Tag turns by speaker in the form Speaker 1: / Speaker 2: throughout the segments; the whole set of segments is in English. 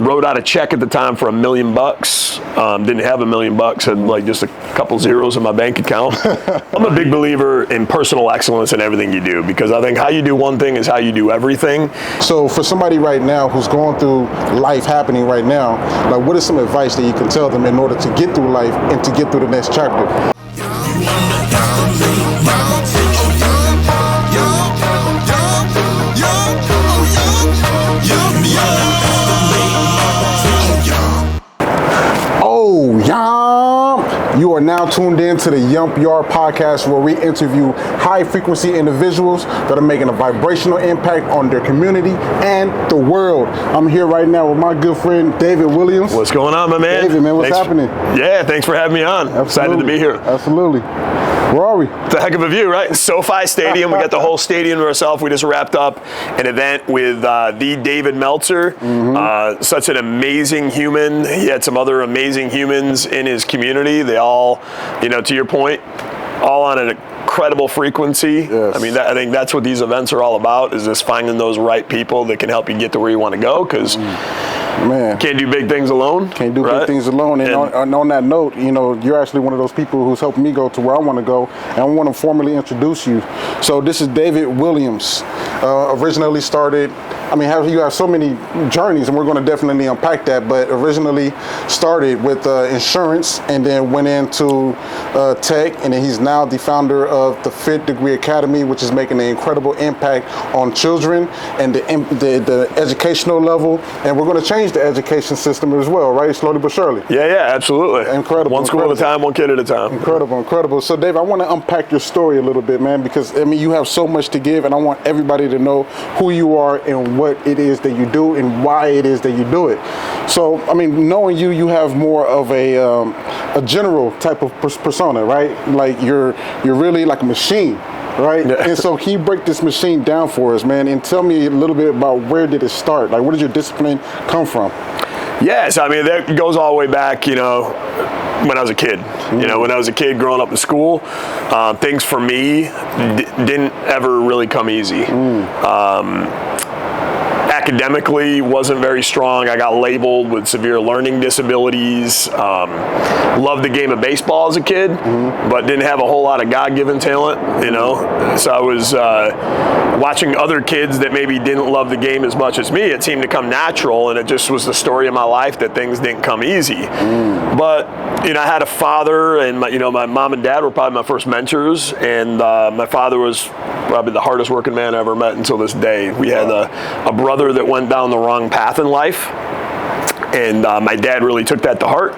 Speaker 1: Wrote out a check at the time for $1 million. Didn't have $1 million, had like just a couple zeros in my bank account. I'm a big believer in personal excellence in everything you do, because I think how you do one thing is how you do everything.
Speaker 2: So for somebody right now who's going through life happening right now, like what is some advice that you can tell them in order to get through life and to get through the next chapter? Oh, yeah. You are now tuned in to the Yump Yard podcast, where we interview high frequency individuals that are making a vibrational impact on their community and the world. I'm here right now with my good friend David Williams.
Speaker 1: What's going on, my man?
Speaker 2: David, man, what's happening?
Speaker 1: Thanks for having me on.
Speaker 2: Absolutely.
Speaker 1: Excited to be here.
Speaker 2: Absolutely. Where are we?
Speaker 1: It's a heck of a view, right? SoFi Stadium. We got the whole stadium to ourselves. We just wrapped up an event with the David Meltzer. Such an amazing human. He had some other amazing humans in his community. They all, to your point, all on an incredible frequency.
Speaker 2: Yes.
Speaker 1: I mean, I think that's what these events are all about, is just finding those right people that can help you get to where you want to go, because man, can't do big things alone.
Speaker 2: Can't do big things alone. And on that note, you're actually one of those people who's helping me go to where I want to go, and I want to formally introduce you. So this is David Williams. Originally started, you have so many journeys, and we're going to definitely unpack that, but originally started with insurance, and then went into tech, and then he's now the founder of the Fifth Degree Academy, which is making an incredible impact on children and the educational level, and we're going to change the education system as well, right? Slowly but surely.
Speaker 1: Yeah, absolutely.
Speaker 2: Incredible.
Speaker 1: One school at a time, one kid at a time.
Speaker 2: Incredible. So Dave, I want to unpack your story a little bit, man, because you have so much to give, and I want everybody to know who you are and what it is that you do and why it is that you do it. So, knowing you have more of a general type of persona, right? Like you're really like a machine, right? Yeah. And so can you break this machine down for us, man, and tell me a little bit about where did it start? Like, where did your discipline come from?
Speaker 1: Yes, that goes all the way back, when I was a kid. When I was a kid growing up in school, things for me didn't ever really come easy. Academically, wasn't very strong. I got labeled with severe learning disabilities. Loved the game of baseball as a kid, but didn't have a whole lot of God-given talent, So I was watching other kids that maybe didn't love the game as much as me. It seemed to come natural, and it just was the story of my life that things didn't come easy. But, I had a father, and my mom and dad were probably my first mentors, and my father was probably the hardest working man I ever met until this day. We had a brother that went down the wrong path in life, and my dad really took that to heart,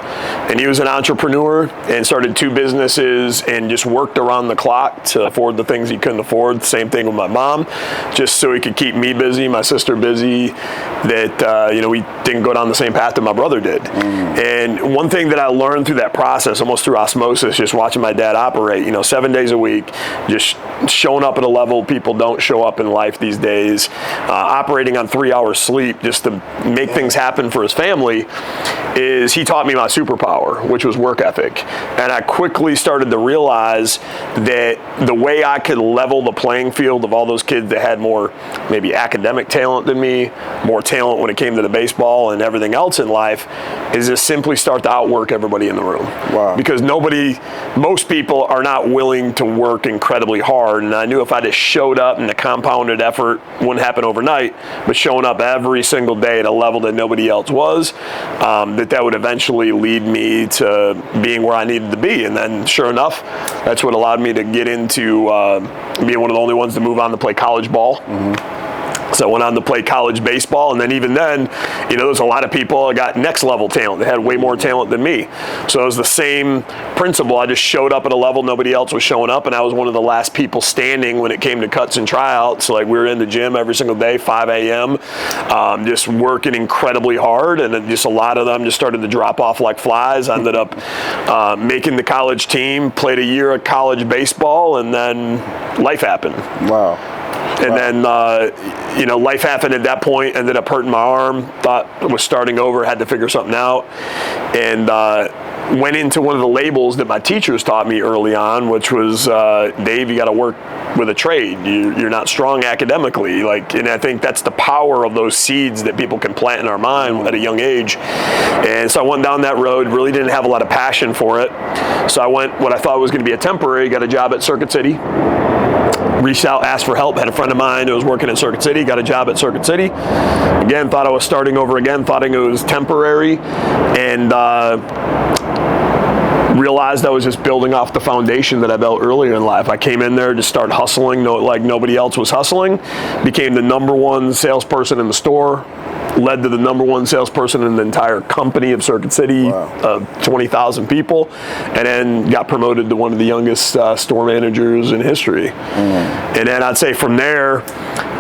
Speaker 1: and he was an entrepreneur and started 2 businesses and just worked around the clock to afford the things he couldn't afford. Same thing with my mom, just so he could keep me busy, my sister busy, that we didn't go down the same path that my brother did. And one thing that I learned through that process, almost through osmosis, just watching my dad operate, 7 days a week, just showing up at a level people don't show up in life these days, operating on 3 hours sleep just to make things happen for his family, is he taught me my superpower, which was work ethic. And I quickly started to realize that the way I could level the playing field of all those kids that had more maybe academic talent than me, more talent when it came to the baseball and everything else in life, is just simply start to outwork everybody in the room.
Speaker 2: Wow.
Speaker 1: Because most people are not willing to work incredibly hard, and I knew if I just showed up and the compounded effort wouldn't happen overnight, but showing up every single day at a level that nobody else was, that would eventually lead me to being where I needed to be. And then sure enough, that's what allowed me to get into being one of the only ones to move on to play college ball. So I went on to play college baseball, and then even then, there's a lot of people that got next level talent. They had way more talent than me. So it was the same principle. I just showed up at a level nobody else was showing up, and I was one of the last people standing when it came to cuts and tryouts. So we were in the gym every single day, 5 a.m., just working incredibly hard, and then just a lot of them just started to drop off like flies. I ended up making the college team, played a year of college baseball, and then life happened.
Speaker 2: Wow.
Speaker 1: And then, life happened at that point, ended up hurting my arm, thought I was starting over, had to figure something out. And went into one of the labels that my teachers taught me early on, which was, Dave, you got to work with a trade. You're not strong academically. And I think that's the power of those seeds that people can plant in our mind at a young age. And so I went down that road, really didn't have a lot of passion for it. So I went what I thought was going to be a temporary, got a job at Circuit City. Reached out, asked for help, had a friend of mine who was working at Circuit City, got a job at Circuit City. Again, thought I was starting over again, thought it was temporary, and realized I was just building off the foundation that I built earlier in life. I came in there, just started hustling like nobody else was hustling, became the #1 salesperson in the store, led to the #1 salesperson in the entire company of Circuit City, 20,000 people, and then got promoted to one of the youngest store managers in history. And then I'd say from there,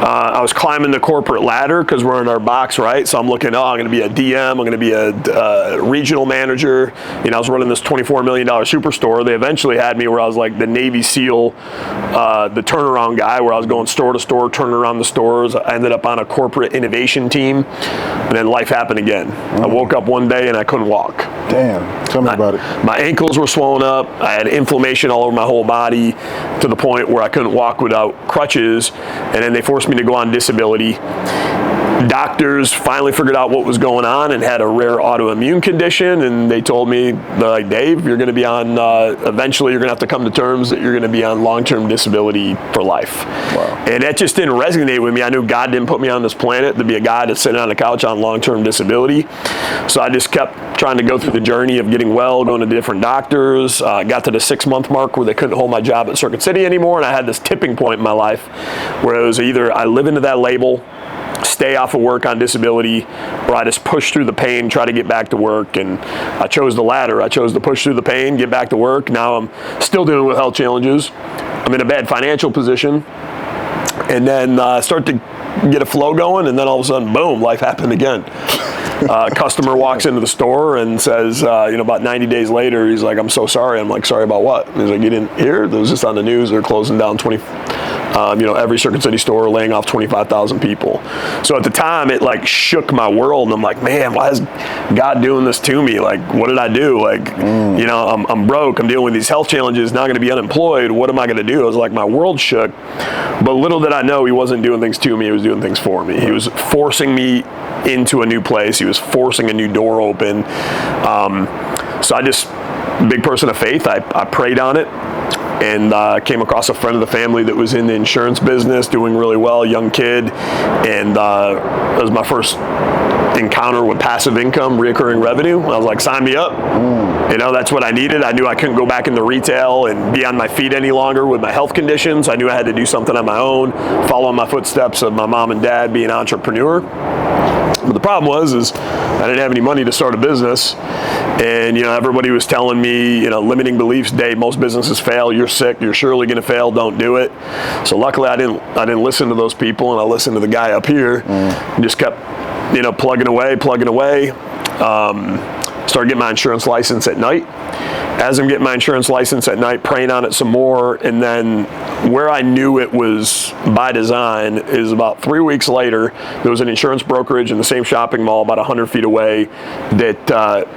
Speaker 1: I was climbing the corporate ladder because we're in our box, right? So I'm looking, I'm going to be a DM, I'm going to be a regional manager. I was running this $24 million superstore. They eventually had me where I was like the Navy SEAL, the turnaround guy, where I was going store to store, turning around the stores. I ended up on a corporate innovation team, and then life happened again. I woke up one day and I couldn't walk.
Speaker 2: Damn, tell me about it.
Speaker 1: My ankles were swollen up. I had inflammation all over my whole body to the point where I couldn't walk without crutches, and then they forced me to go on disability. Doctors finally figured out what was going on and had a rare autoimmune condition, and they told me, they're like, Dave, you're going to be on, eventually you're going to have to come to terms that you're going to be on long-term disability for life. Wow. And that just didn't resonate with me. I knew God didn't put me on this planet to be a guy that's sitting on the couch on long-term disability. So I just kept trying to go through the journey of getting well, going to different doctors. Got to the 6-month mark where they couldn't hold my job at Circuit City anymore, and I had this tipping point in my life where it was either I live into that label, stay off of work on disability, or I just push through the pain, try to get back to work. And I chose the latter. I chose to push through the pain, get back to work. Now I'm still dealing with health challenges. I'm in a bad financial position. And then start to get a flow going, and then all of a sudden, boom, life happened again. Customer walks into the store and says, about 90 days later, he's like, I'm so sorry. I'm like, sorry about what? And he's like, you didn't hear? It was just on the news. They're closing down every Circuit City store, laying off 25,000 people. So at the time, it shook my world. And I'm like, man, why is God doing this to me? What did I do? I'm broke. I'm dealing with these health challenges. Now I'm going to be unemployed. What am I going to do? I was like, my world shook. But little did I know, he wasn't doing things to me. He was doing things for me. He was forcing me into a new place. He was forcing a new door open. So I just, big person of faith, I prayed on it. And came across a friend of the family that was in the insurance business, doing really well, young kid. And it was my first encounter with passive income, reoccurring revenue. I was like, sign me up. That's what I needed. I knew I couldn't go back into retail and be on my feet any longer with my health conditions. I knew I had to do something on my own, follow in my footsteps of my mom and dad being entrepreneur. But the problem was I didn't have any money to start a business. And, everybody was telling me, limiting beliefs, Dave, most businesses fail. You're sick. You're surely going to fail. Don't do it. So luckily I didn't listen to those people, and I listened to the guy up here and just kept, plugging away. Started getting my insurance license at night. As I'm getting my insurance license at night, praying on it some more, and then where I knew it was by design is about 3 weeks later, there was an insurance brokerage in the same shopping mall about 100 feet away that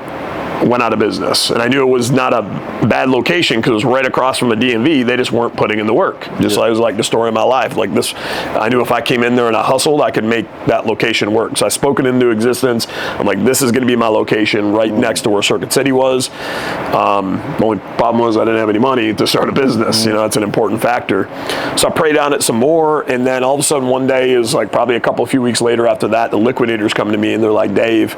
Speaker 1: went out of business. And I knew it was not a bad location because it was right across from a DMV. They just weren't putting in the work. Just like it was like the story of my life. Like this, I knew if I came in there and I hustled, I could make that location work. So I spoke it into existence. I'm like, this is going to be my location right next to where Circuit City was. The only problem was I didn't have any money to start a business. It's an important factor. So I prayed on it some more, and then all of a sudden one day, it was like probably a few weeks later after that, the liquidators come to me and they're like, Dave,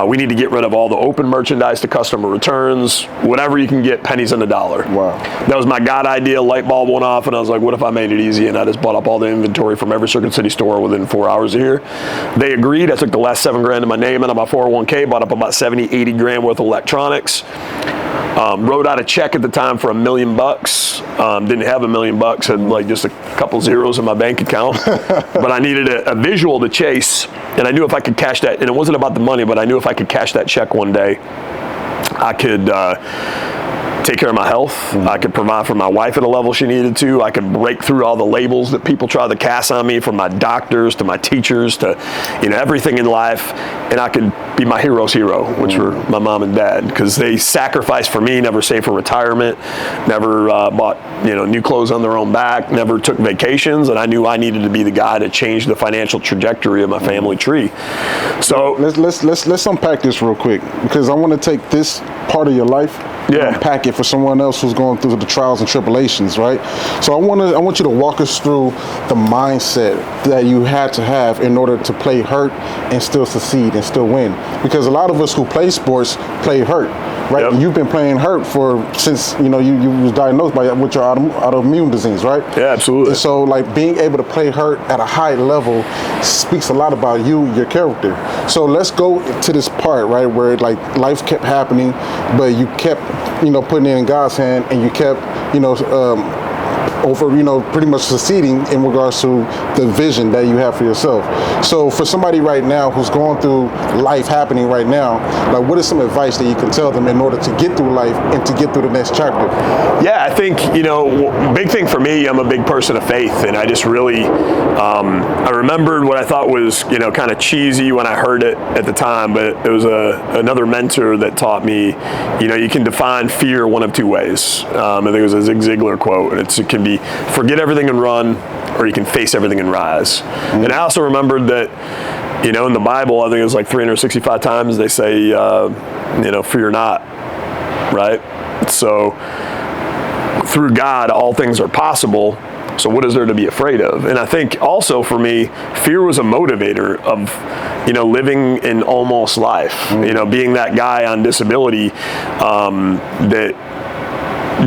Speaker 1: we need to get rid of all the open merchandise to customer returns, whatever you can get, pennies on the dollar. Wow. That was my God idea. Light bulb went off, and I was like, what if I made it easy? And I just bought up all the inventory from every Circuit City store within 4 hours a year. They agreed. I took the last $7,000 in my name and on my 401k, bought up about 70, 80 grand worth of electronics. Wrote out a check at the time for $1 million. Didn't have $1 million, had just a couple zeros in my bank account. But I needed a visual to chase, and I knew if I could cash that, and it wasn't about the money, but I knew if I could cash that check one day, I could take care of my health. I could provide for my wife at a level she needed to. I could break through all the labels that people try to cast on me, from my doctors to my teachers to, everything in life. And I could be my hero's hero, which were my mom and dad, because they sacrificed for me, never saved for retirement, never bought, new clothes on their own back, never took vacations. And I knew I needed to be the guy to change the financial trajectory of my family tree. So
Speaker 2: let's unpack this real quick, because I want to take this part of your life and unpack it for someone else who's going through the trials and tribulations, right? So I want you to walk us through the mindset that you had to have in order to play hurt and still succeed and still win. Because a lot of us who play sports play hurt, right?
Speaker 1: Yep.
Speaker 2: You've been playing hurt since you was diagnosed with your autoimmune disease, right?
Speaker 1: Yeah, absolutely.
Speaker 2: And so like being able to play hurt at a high level speaks a lot about you, your character. So let's go to this part, right, where like life kept happening, but you kept putting it in God's hand, and you kept pretty much succeeding in regards to the vision that you have for yourself. So for somebody right now who's going through life happening right now, like what is some advice that you can tell them in order to get through life and to get through the next chapter?
Speaker 1: Yeah, I think, big thing for me, I'm a big person of faith, and I just really, I remembered what I thought was, kind of cheesy when I heard it at the time, but it was another mentor that taught me, you can define fear one of two ways. I think it was a Zig Ziglar quote, and it can be forget everything and run, or you can face everything and rise. And I also remembered that, in the Bible, I think it was like 365 times they say, fear not, right? So through God, all things are possible. So what is there to be afraid of? And I think also for me, fear was a motivator of, living an almost life, being that guy on disability that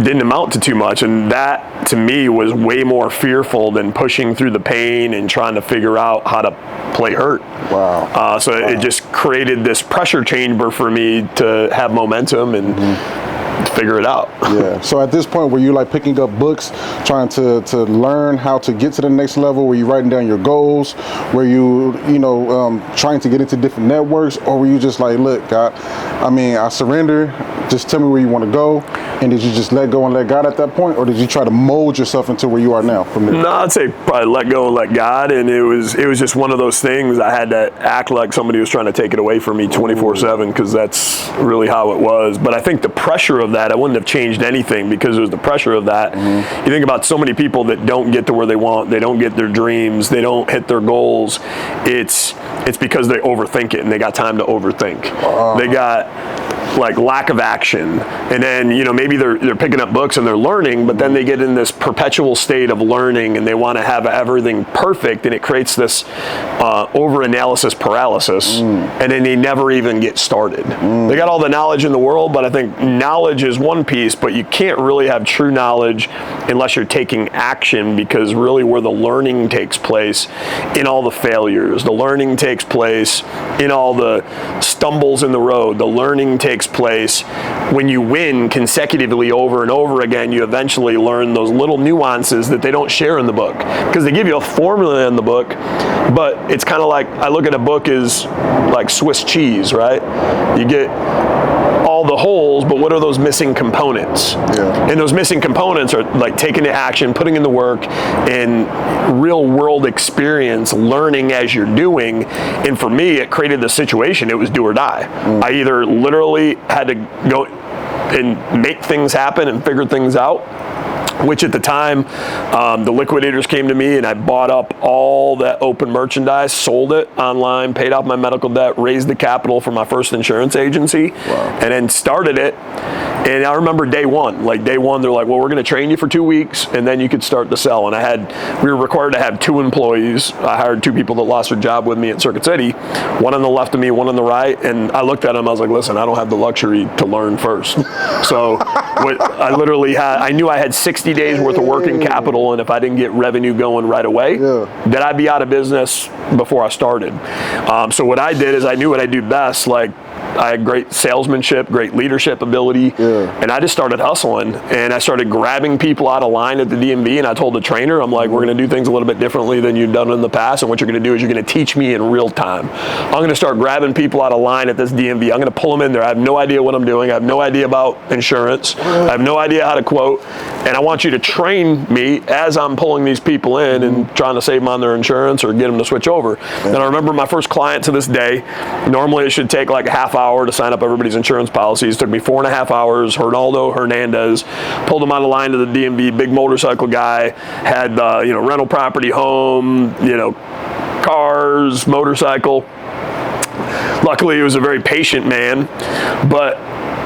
Speaker 1: didn't amount to too much. And that to me was way more fearful than pushing through the pain and trying to figure out how to play hurt.
Speaker 2: Wow.
Speaker 1: It just created this pressure chamber for me to have momentum and figure it out.
Speaker 2: Yeah. So at this point, were you like picking up books, trying to learn how to get to the next level? Were you writing down your goals? Were you, trying to get into different networks? Or were you just like, look, God, I surrender. Just tell me where you want to go. And did you just let go and let God at that point? Or did you try to mold yourself into where you are now from there?
Speaker 1: No, I'd say probably let go and let God. And it was just one of those things. I had to act like somebody was trying to take it away from me 24/7, because that's really how it was. But I think the pressure of that, I wouldn't have changed anything, because it was the pressure of that. You think about so many people that don't get to where they want, they don't get their dreams, they don't hit their goals. It's because they overthink it, and they got time to overthink. They got like lack of action, and then maybe they're picking up books and they're learning, but then they get in this perpetual state of learning, and they want to have everything perfect, and it creates this over-analysis paralysis, and then they never even get started. They got all the knowledge in the world, but I think knowledge is one piece, but you can't really have true knowledge unless you're taking action, because really where the learning takes place in all the failures, the learning takes place in all the stumbles in the road, the learning takes place when you win consecutively over and over again. You eventually learn those little nuances that they don't share in the book, because they give you a formula in the book, but it's kind of like, I look at a book as like Swiss cheese, right? You get all the holes, but what are those missing components?
Speaker 2: Yeah.
Speaker 1: And those missing components are like taking the action, putting in the work, and real world experience, learning as you're doing. And for me, it created the situation. It was do or die. I either literally had to go and make things happen and figure things out, which at the time, the liquidators came to me, and I bought up all that open merchandise, sold it online, paid off my medical debt, raised the capital for my first insurance agency, and then started it. And I remember day one, they're like, well, we're going to train you for 2 weeks, and then you could start to sell. And we were required to have 2 employees. I hired 2 people that lost their job with me at Circuit City, one on the left of me, one on the right. And I looked at them, I was like, listen, I don't have the luxury to learn first. So I knew I had 60 days worth of working capital, and if I didn't get revenue going right away, then I'd be out of business before I started. So what I did is I knew what I do best, I had great salesmanship, great leadership ability, and I just started hustling, and I started grabbing people out of line at the DMV, and I told the trainer, I'm like, we're going to do things a little bit differently than you've done in the past, and what you're going to do is you're going to teach me in real time. I'm going to start grabbing people out of line at this DMV. I'm going to pull them in there. I have no idea what I'm doing. I have no idea about insurance. I have no idea how to quote, and I want you to train me as I'm pulling these people in and trying to save them on their insurance or get them to switch over. And I remember my first client to this day. Normally it should take like a half hour to sign up everybody's insurance policies. It took me 4.5 hours. Ronaldo Hernandez, pulled him out of line to the DMV, big motorcycle guy, had rental property, home, cars, motorcycle. Luckily, he was a very patient man, but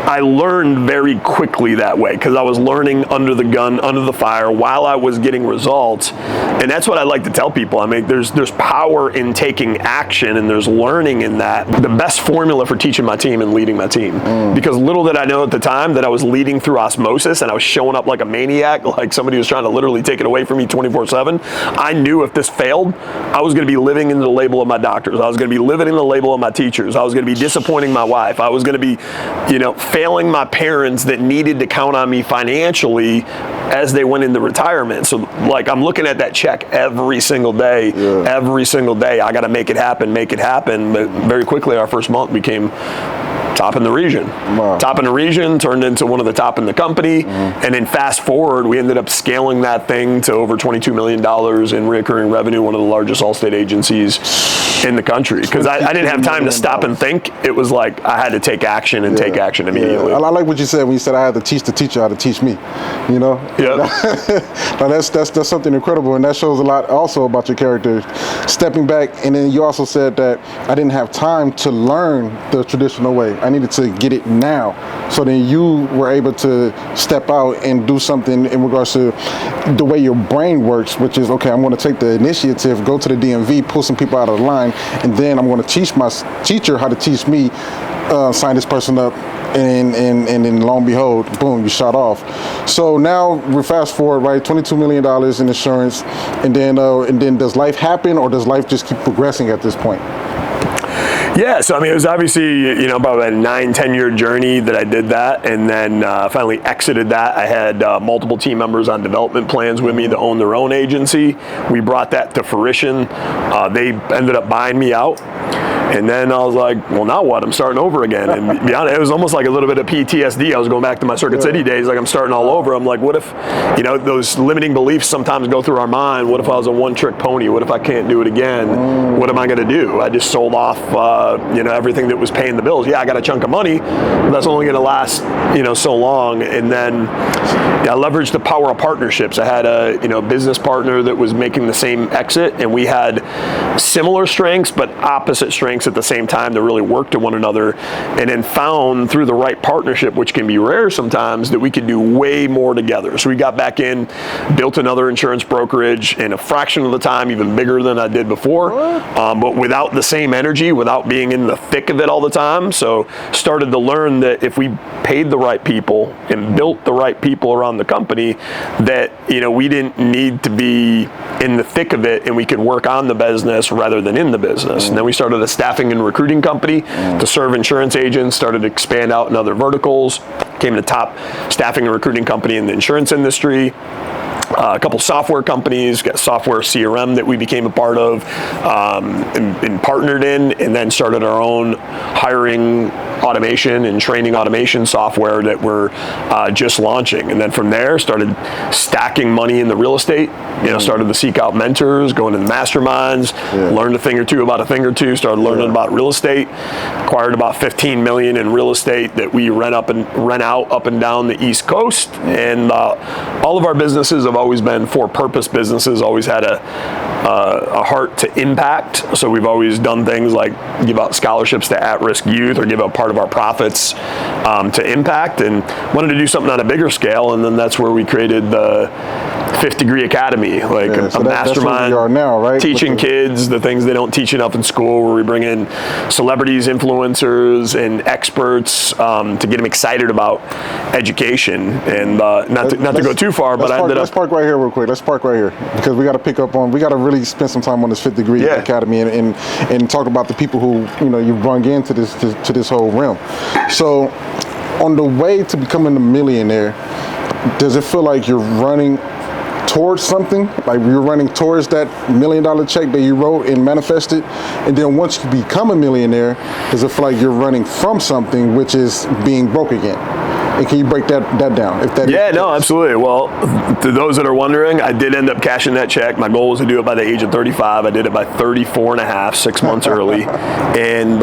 Speaker 1: I learned very quickly that way because I was learning under the gun, under the fire, while I was getting results. And that's what I like to tell people. I mean, there's power in taking action, and there's learning in that. The best formula for teaching my team and leading my team. Because little did I know at the time that I was leading through osmosis, and I was showing up like a maniac, like somebody was trying to literally take it away from me 24/7. I knew if this failed, I was going to be living in the label of my doctors. I was going to be living in the label of my teachers. I was going to be disappointing my wife. I was going to be, failing my parents that needed to count on me financially as they went into retirement. So like I'm looking at that check every single day. Every single day I got to make it happen. But very quickly our first month became top in the region. Wow. Top in the region turned into one of the top in the company. And then fast forward, we ended up scaling that thing to over $22 million in recurring revenue, one of the largest Allstate agencies in the country. Because I didn't have time to stop and think. It was like I had to take action and take action immediately.
Speaker 2: I like what you said when you said I had to teach the teacher how to teach me. That's something incredible, and that shows a lot also about your character. Stepping back, and then you also said that I didn't have time to learn the traditional way. I needed to get it now. So then you were able to step out and do something in regards to the way your brain works, which is, okay, I'm going to take the initiative, go to the DMV, pull some people out of the line, and then I'm going to teach my teacher how to teach me, sign this person up, and then lo and behold, boom, you shot off. So now we're fast forward, right? $22 million in insurance, and then does life happen, or does life just keep progressing at this point?
Speaker 1: Yeah, so I mean, it was obviously, about a 9-10 year journey that I did that, and then finally exited that. I had multiple team members on development plans with me to own their own agency. We brought that to fruition. They ended up buying me out. And then I was like, well, now what? I'm starting over again. And to be honest, it was almost like a little bit of PTSD. I was going back to my Circuit City days, like I'm starting all over. I'm like, what if, those limiting beliefs sometimes go through our mind. What if I was a one-trick pony? What if I can't do it again? What am I going to do? I just sold off, everything that was paying the bills. Yeah, I got a chunk of money, but that's only going to last, so long. And then I leveraged the power of partnerships. I had a, business partner that was making the same exit, and we had similar strengths, but opposite strengths at the same time to really work to one another, and then found through the right partnership, which can be rare sometimes, that we could do way more together. So we got back in, built another insurance brokerage in a fraction of the time, even bigger than I did before, but without the same energy, without being in the thick of it all the time. So started to learn that if we paid the right people and built the right people around the company, that we didn't need to be in the thick of it, and we could work on the business rather than in the business. And then we started a staffing and recruiting company to serve insurance agents, started to expand out in other verticals, became the top staffing and recruiting company in the insurance industry. A couple software companies, got software CRM that we became a part of and partnered in, and then started our own hiring automation and training automation software that we're just launching. And then from there, started stacking money in the real estate, started to seek out mentors, going into masterminds, learned a thing or two about a thing or two, started learning about real estate, acquired about 15 million in real estate that we rent out up and down the East Coast. And all of our businesses have always been for-purpose businesses, always had a heart to impact. So we've always done things like give out scholarships to at-risk youth, or give out part of our profits to impact, and wanted to do something on a bigger scale. And then that's where we created the Fifth Degree Academy, like a
Speaker 2: so
Speaker 1: mastermind.
Speaker 2: That's where we are now, right?
Speaker 1: Teaching kids the things they don't teach enough in school, where we bring in celebrities, influencers, and experts to get them excited about education. And not to go too far, but
Speaker 2: let's park right here real quick. Let's park right here because we got to really spend some time on this Fifth Degree Academy and talk about the people who you've brung into this whole realm. So, on the way to becoming a millionaire, does it feel like you're running towards something, like you're running towards that $1 million check that you wrote and manifested, and then once you become a millionaire, does it feel like you're running from something, which is being broke again? And can you break that down?
Speaker 1: No, absolutely. Well, to those that are wondering, I did end up cashing that check. My goal was to do it by the age of 35. I did it by 34 and a half, 6 months early. And,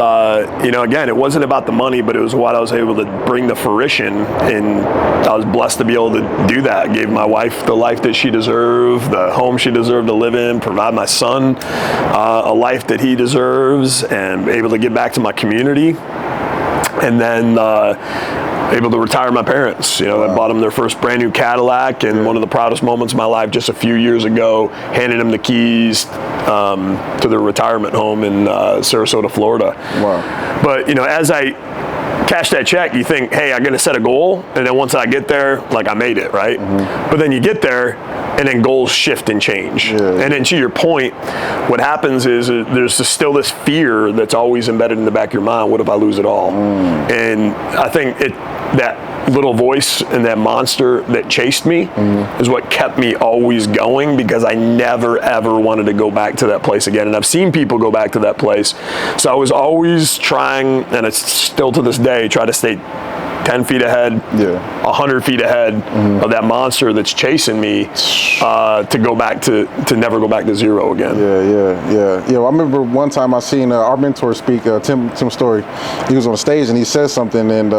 Speaker 1: again, it wasn't about the money, but it was what I was able to bring to fruition. And I was blessed to be able to do that. I gave my wife the life that she deserved, the home she deserved to live in, provide my son a life that he deserves, and able to give back to my community. And then able to retire my parents. I bought them their first brand new Cadillac, and one of the proudest moments of my life just a few years ago, handed them the keys to their retirement home in Sarasota, Florida.
Speaker 2: Wow.
Speaker 1: But, as I cash that check, you think, hey, I'm going to set a goal, and then once I get there, like, I made it, right? Mm-hmm. But then you get there, and then goals shift and change. Yeah. And then to your point, what happens is there's still this fear that's always embedded in the back of your mind. What if I lose it all? And I think that little voice and that monster that chased me is what kept me always going, because I never, ever wanted to go back to that place again. And I've seen people go back to that place. So I was always trying, and it's still to this day, try to stay 10 feet ahead, 100 feet ahead of that monster that's chasing me to go back to never go back to zero again.
Speaker 2: Yeah, I remember one time I seen our mentor speak, Tim Story. He was on the stage and he said something, and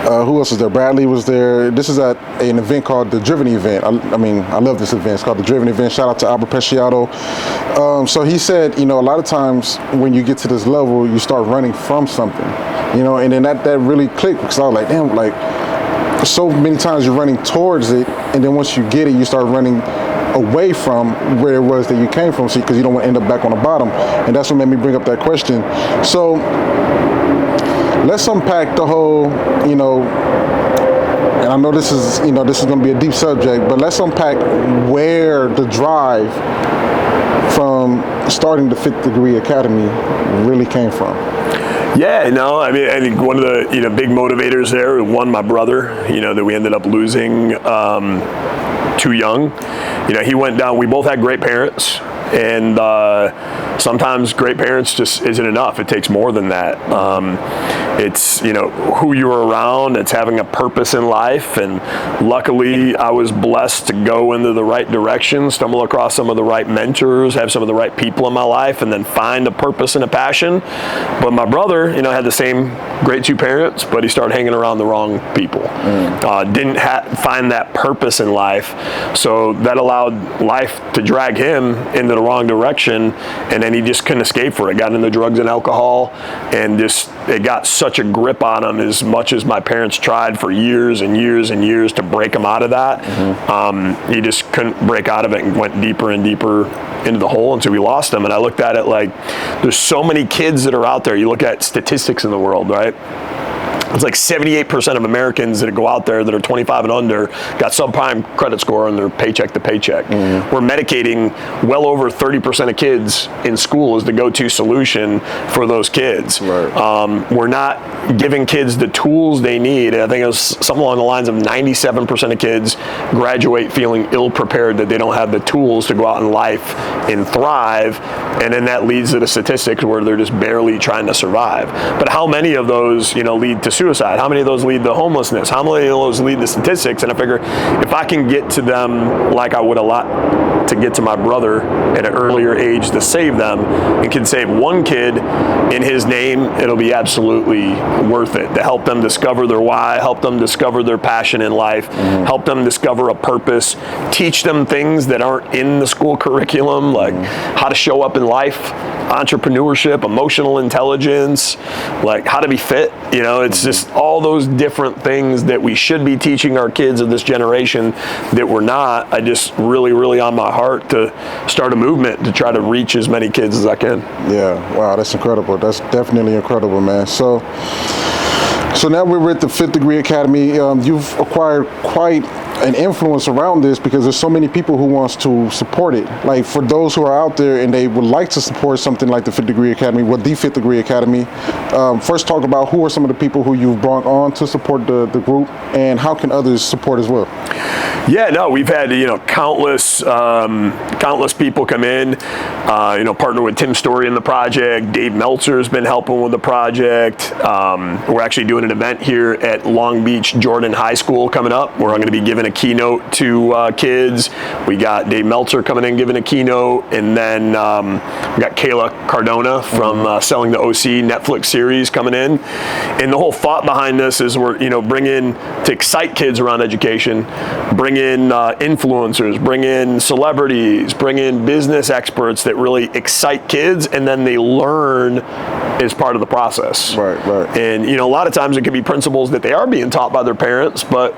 Speaker 2: who else was there? Bradley was there. This is at an event called the Driven Event. I love this event. It's called the Driven Event. Shout out to Albert Pesciato. So he said, a lot of times when you get to this level, you start running from something, and then that really clicked, because I was like, damn, like, so many times you're running towards it, and then once you get it, you start running away from where it was that you came from, because you don't want to end up back on the bottom. And that's what made me bring up that question. So let's unpack the whole, and I know this is going to be a deep subject, but let's unpack where the drive from starting the Fifth Degree Academy really came from.
Speaker 1: I think one of the big motivators there, one, my brother, that we ended up losing too young. He went down. We both had great parents, and sometimes great parents just isn't enough. It takes more than that. It's who you're around. It's having a purpose in life, and luckily I was blessed to go into the right direction, stumble across some of the right mentors, have some of the right people in my life, and then find a purpose and a passion. But my brother, had the same great two parents, but he started hanging around the wrong people. Didn't find that purpose in life, so that allowed life to drag him into the wrong direction, and then he just couldn't escape for it. Got into drugs and alcohol, and just it got such a grip on him. As much as my parents tried for years and years and years to break him out of that, he just couldn't break out of it, and went deeper and deeper into the hole until we lost him. And I looked at it like, there's so many kids that are out there. You look at statistics in the world, right? It's like 78% of Americans that go out there that are 25 and under got subprime credit score and they're paycheck to paycheck. We're medicating well over 30% of kids in school as the go-to solution for those kids. Right. We're not giving kids the tools they need. I think it was something along the lines of 97% of kids graduate feeling ill-prepared, that they don't have the tools to go out in life and thrive, and then that leads to the statistics where they're just barely trying to survive. But how many of those, lead to suicide? How many of those lead to homelessness? How many of those lead to statistics? And I figure if I can get to them like I would a lot to get to my brother at an earlier age to save them, and can save one kid in his name, it'll be absolutely worth it to help them discover their why, help them discover their passion in life, help them discover a purpose, teach them things that aren't in the school curriculum, like how to show up in life, entrepreneurship, emotional intelligence, like how to be fit. It's just all those different things that we should be teaching our kids of this generation that we're not. I just really on my heart to start a movement to try to reach as many kids as I can.
Speaker 2: Yeah, wow, that's incredible. That's definitely incredible, man. So now we're at the Fifth Degree Academy. You've acquired quite an influence around this because there's so many people who wants to support it. Like for those who are out there and they would like to support something like the Fifth Degree Academy, the Fifth Degree Academy, first talk about who are some of the people who you've brought on to support the group and how can others support as well?
Speaker 1: Yeah, no, we've had, countless people come in, partner with Tim Story in the project. Dave Meltzer's been helping with the project. We're actually doing an event here at Long Beach Jordan High School coming up where I'm going to be giving a keynote to kids. We got Dave Meltzer coming in giving a keynote, and then we got Kayla Cardona from Selling the OC Netflix series coming in. And the whole thought behind this is we're bringing to excite kids around education, bring in influencers, bring in celebrities, bring in business experts that really excite kids, and then they learn as part of the process.
Speaker 2: Right.
Speaker 1: And a lot of times it could be principles that they are being taught by their parents, but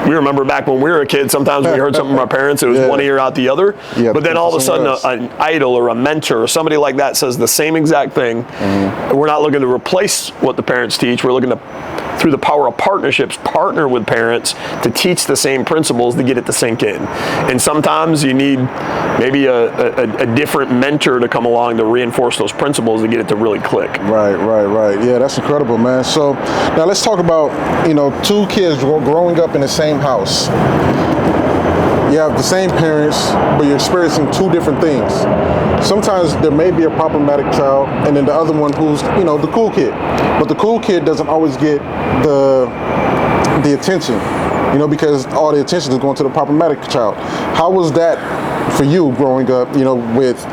Speaker 1: we remember back when we were a kid, sometimes we heard something from our parents, it was one ear out the other. Yeah, but then all of a sudden an idol or a mentor or somebody like that says the same exact thing. And we're not looking to replace what the parents teach. We're looking to, through the power of partnerships, partner with parents to teach the same principles to get it to sink in. And sometimes you need maybe a different mentor to come along to reinforce those principles to get it to really click.
Speaker 2: Right. Yeah, that's incredible, man. So now let's talk about, two kids growing up in the same house. You have the same parents, but you're experiencing two different things. Sometimes there may be a problematic child, and then the other one who's, the cool kid. But the cool kid doesn't always get the attention, because all the attention is going to the problematic child. How was that for you growing up, with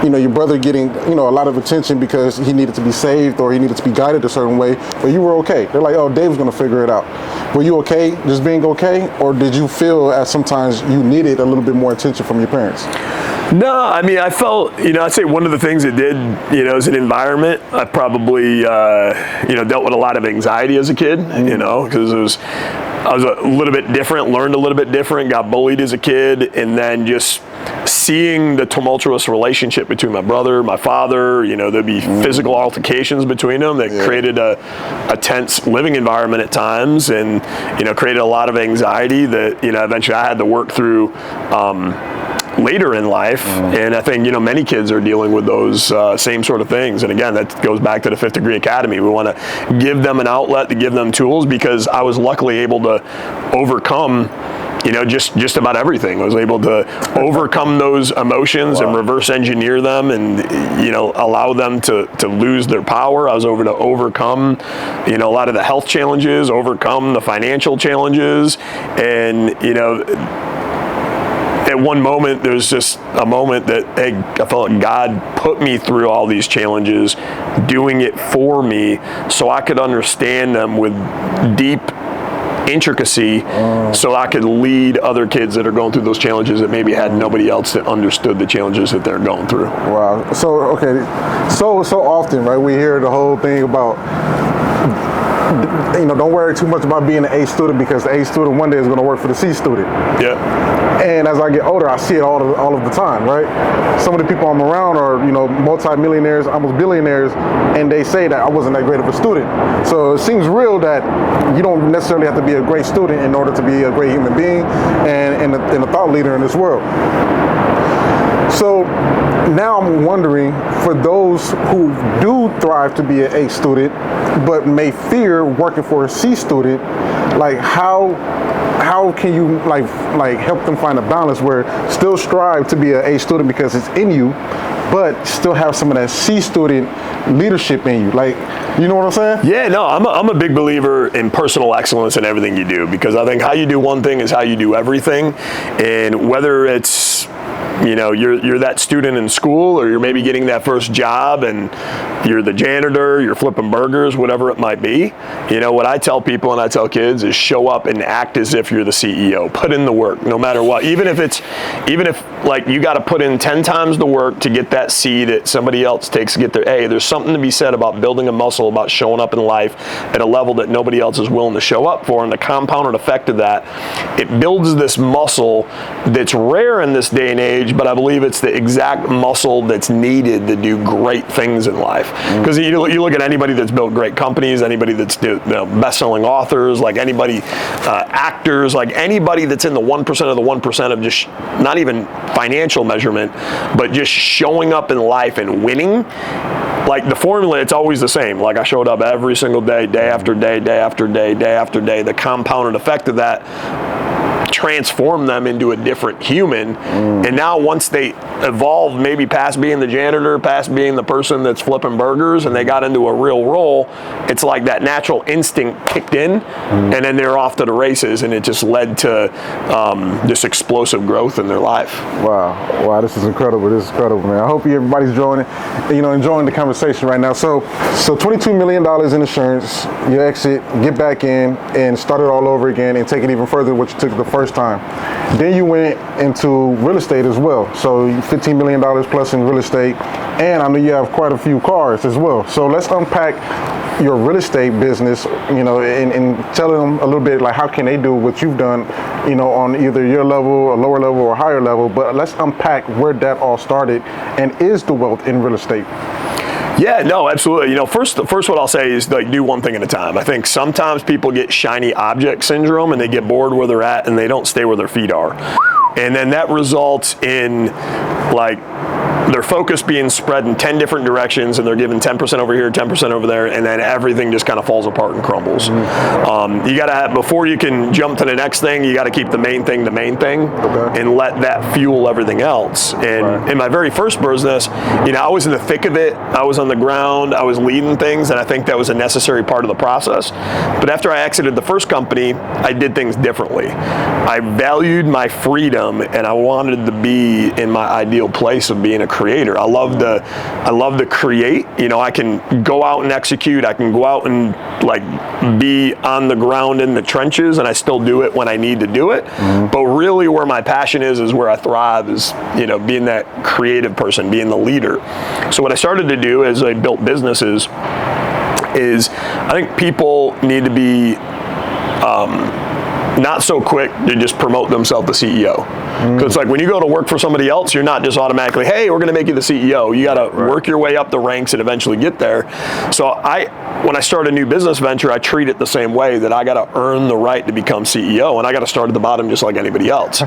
Speaker 2: your brother getting, a lot of attention because he needed to be saved or he needed to be guided a certain way, but you were okay? They're like, oh, Dave's going to figure it out. Were you okay just being okay, or did you feel as sometimes you needed a little bit more attention from your parents?
Speaker 1: No, I felt, I'd say one of the things it did, as an environment, I probably, dealt with a lot of anxiety as a kid, because I was a little bit different, learned a little bit different, got bullied as a kid, and then just seeing the tumultuous relationship between my brother, my father, there'd be physical altercations between them that created a tense living environment at times, and, created a lot of anxiety that, eventually I had to work through, later in life. And I think many kids are dealing with those same sort of things, and again that goes back to the Fifth Degree Academy. We want to give them an outlet, to give them tools, because I was luckily able to overcome just about everything. I was able to overcome those emotions and reverse engineer them, and allow them to lose their power. I was able to overcome a lot of the health challenges, overcome the financial challenges, and at one moment, there's just a moment that I felt like God put me through all these challenges, doing it for me so I could understand them with deep intricacy, so I could lead other kids that are going through those challenges that maybe had nobody else that understood the challenges that they're going through.
Speaker 2: Wow. So often, right, we hear the whole thing about, don't worry too much about being an A student, because the A student one day is going to work for the C student.
Speaker 1: Yeah.
Speaker 2: And as I get older, I see it all of the time, right? Some of the people I'm around are, multi-millionaires, almost billionaires, and they say that I wasn't that great of a student. So it seems real that you don't necessarily have to be a great student in order to be a great human being and a thought leader in this world. So now I'm wondering, for those who do thrive to be an A student, but may fear working for a C student, like how can you like help them find a balance where still strive to be an A student because it's in you, but still have some of that C student leadership in you? Like, you know what I'm saying?
Speaker 1: Yeah, no, I'm a big believer in personal excellence in everything you do, because I think how you do one thing is how you do everything. And whether it's you're that student in school, or you're maybe getting that first job and you're the janitor, you're flipping burgers, whatever it might be. What I tell people and I tell kids is show up and act as if if you're the CEO. Put in the work, no matter what. Even if like you got to put in 10 times the work to get that C that somebody else takes to get there. Hey, there's something to be said about building a muscle, about showing up in life at a level that nobody else is willing to show up for. And the compounded effect of that, it builds this muscle that's rare in this day and age, but I believe it's the exact muscle that's needed to do great things in life. Because you look at anybody that's built great companies, anybody that's best-selling authors, like anybody, actors, like anybody that's in the 1% of the 1% of just not even financial measurement, but just showing up in life and winning. Like the formula, it's always the same. Like I showed up every single day, day after day, day after day, day after day. The compounded effect of that transform them into a different human. And now once they evolved maybe past being the janitor, past being the person that's flipping burgers, and they got into a real role, it's like that natural instinct kicked in, and then they're off to the races, and it just led to this explosive growth in their life.
Speaker 2: Wow, this is incredible. This is incredible, man. I hope everybody's enjoying the conversation right now. So $22 million in insurance, you exit, get back in, and start it all over again, and take it even further than what you took the first time. Then you went into real estate as well. So $15 million plus in real estate, and I know you have quite a few cars as well. So let's unpack your real estate business, and tell them a little bit like how can they do what you've done, on either your level, a lower level, or higher level. But let's unpack where that all started, and is the wealth in real estate?
Speaker 1: Yeah, no, absolutely. First what I'll say is like do one thing at a time. I think sometimes people get shiny object syndrome and they get bored where they're at and they don't stay where their feet are. And then that results in like their focus being spread in 10 different directions, and they're given 10% over here, 10% over there, and then everything just kind of falls apart and crumbles. You got to have, before you can jump to the next thing, you got to keep the main thing, and let that fuel everything else. And in my very first business, I was in the thick of it. I was on the ground. I was leading things, and I think that was a necessary part of the process. But after I exited the first company, I did things differently. I valued my freedom, and I wanted to be in my ideal place of being a creator. I love to create. I can go out and execute. I can go out and like be on the ground in the trenches, and I still do it when I need to do it. But really where my passion is where I thrive is, being that creative person, being the leader. So what I started to do as I built businesses is I think people need to be not so quick to just promote themselves to CEO. Because it's like when you go to work for somebody else, you're not just automatically, hey, we're going to make you the CEO. You got to work your way up the ranks and eventually get there. So when I start a new business venture, I treat it the same way, that I got to earn the right to become CEO, and I got to start at the bottom just like anybody else.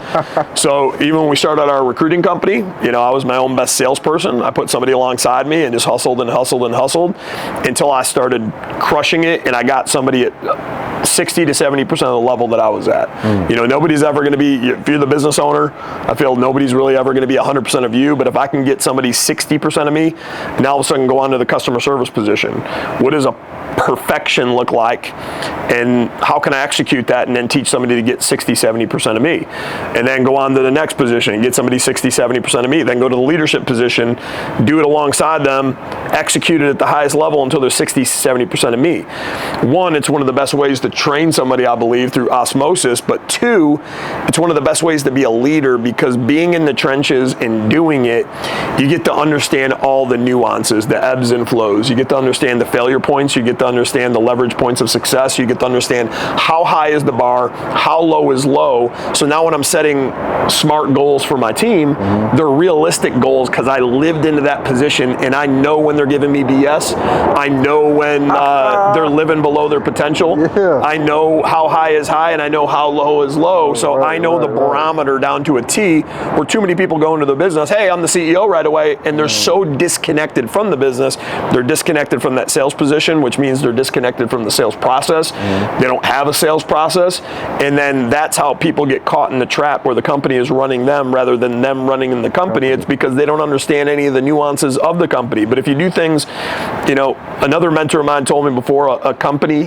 Speaker 1: So even when we started our recruiting company, I was my own best salesperson. I put somebody alongside me and just hustled and hustled and hustled until I started crushing it, and I got somebody at 60 to 70% of the level that I was at. Nobody's ever going to be, if you're the business owner, I feel nobody's really ever going to be 100% of you, but if I can get somebody 60% of me, now all of a sudden go on to the customer service position. What does a perfection look like, and how can I execute that and then teach somebody to get 60, 70% of me? And then go on to the next position and get somebody 60, 70% of me. Then go to the leadership position, do it alongside them, execute it at the highest level until they're 60, 70% of me. One, it's one of the best ways to train somebody, I believe, through osmosis, but two, it's one of the best ways to be a leader, because being in the trenches and doing it, you get to understand all the nuances, the ebbs and flows. You get to understand the failure points. You get to understand the leverage points of success. You get to understand how high is the bar, how low is low. So now when I'm setting smart goals for my team, they're realistic goals because I lived into that position, and I know when they're giving me BS. I know when they're living below their potential. I know how high is high, and I know how low is low. So I know the barometer down to a T, where too many people go into the business, hey, I'm the CEO right away, and they're so disconnected from the business. They're disconnected from that sales position, which means they're disconnected from the sales process. They don't have a sales process, and then that's how people get caught in the trap where the company is running them rather than them running in the company. It's because they don't understand any of the nuances of the company. But if you do things, another mentor of mine told me before,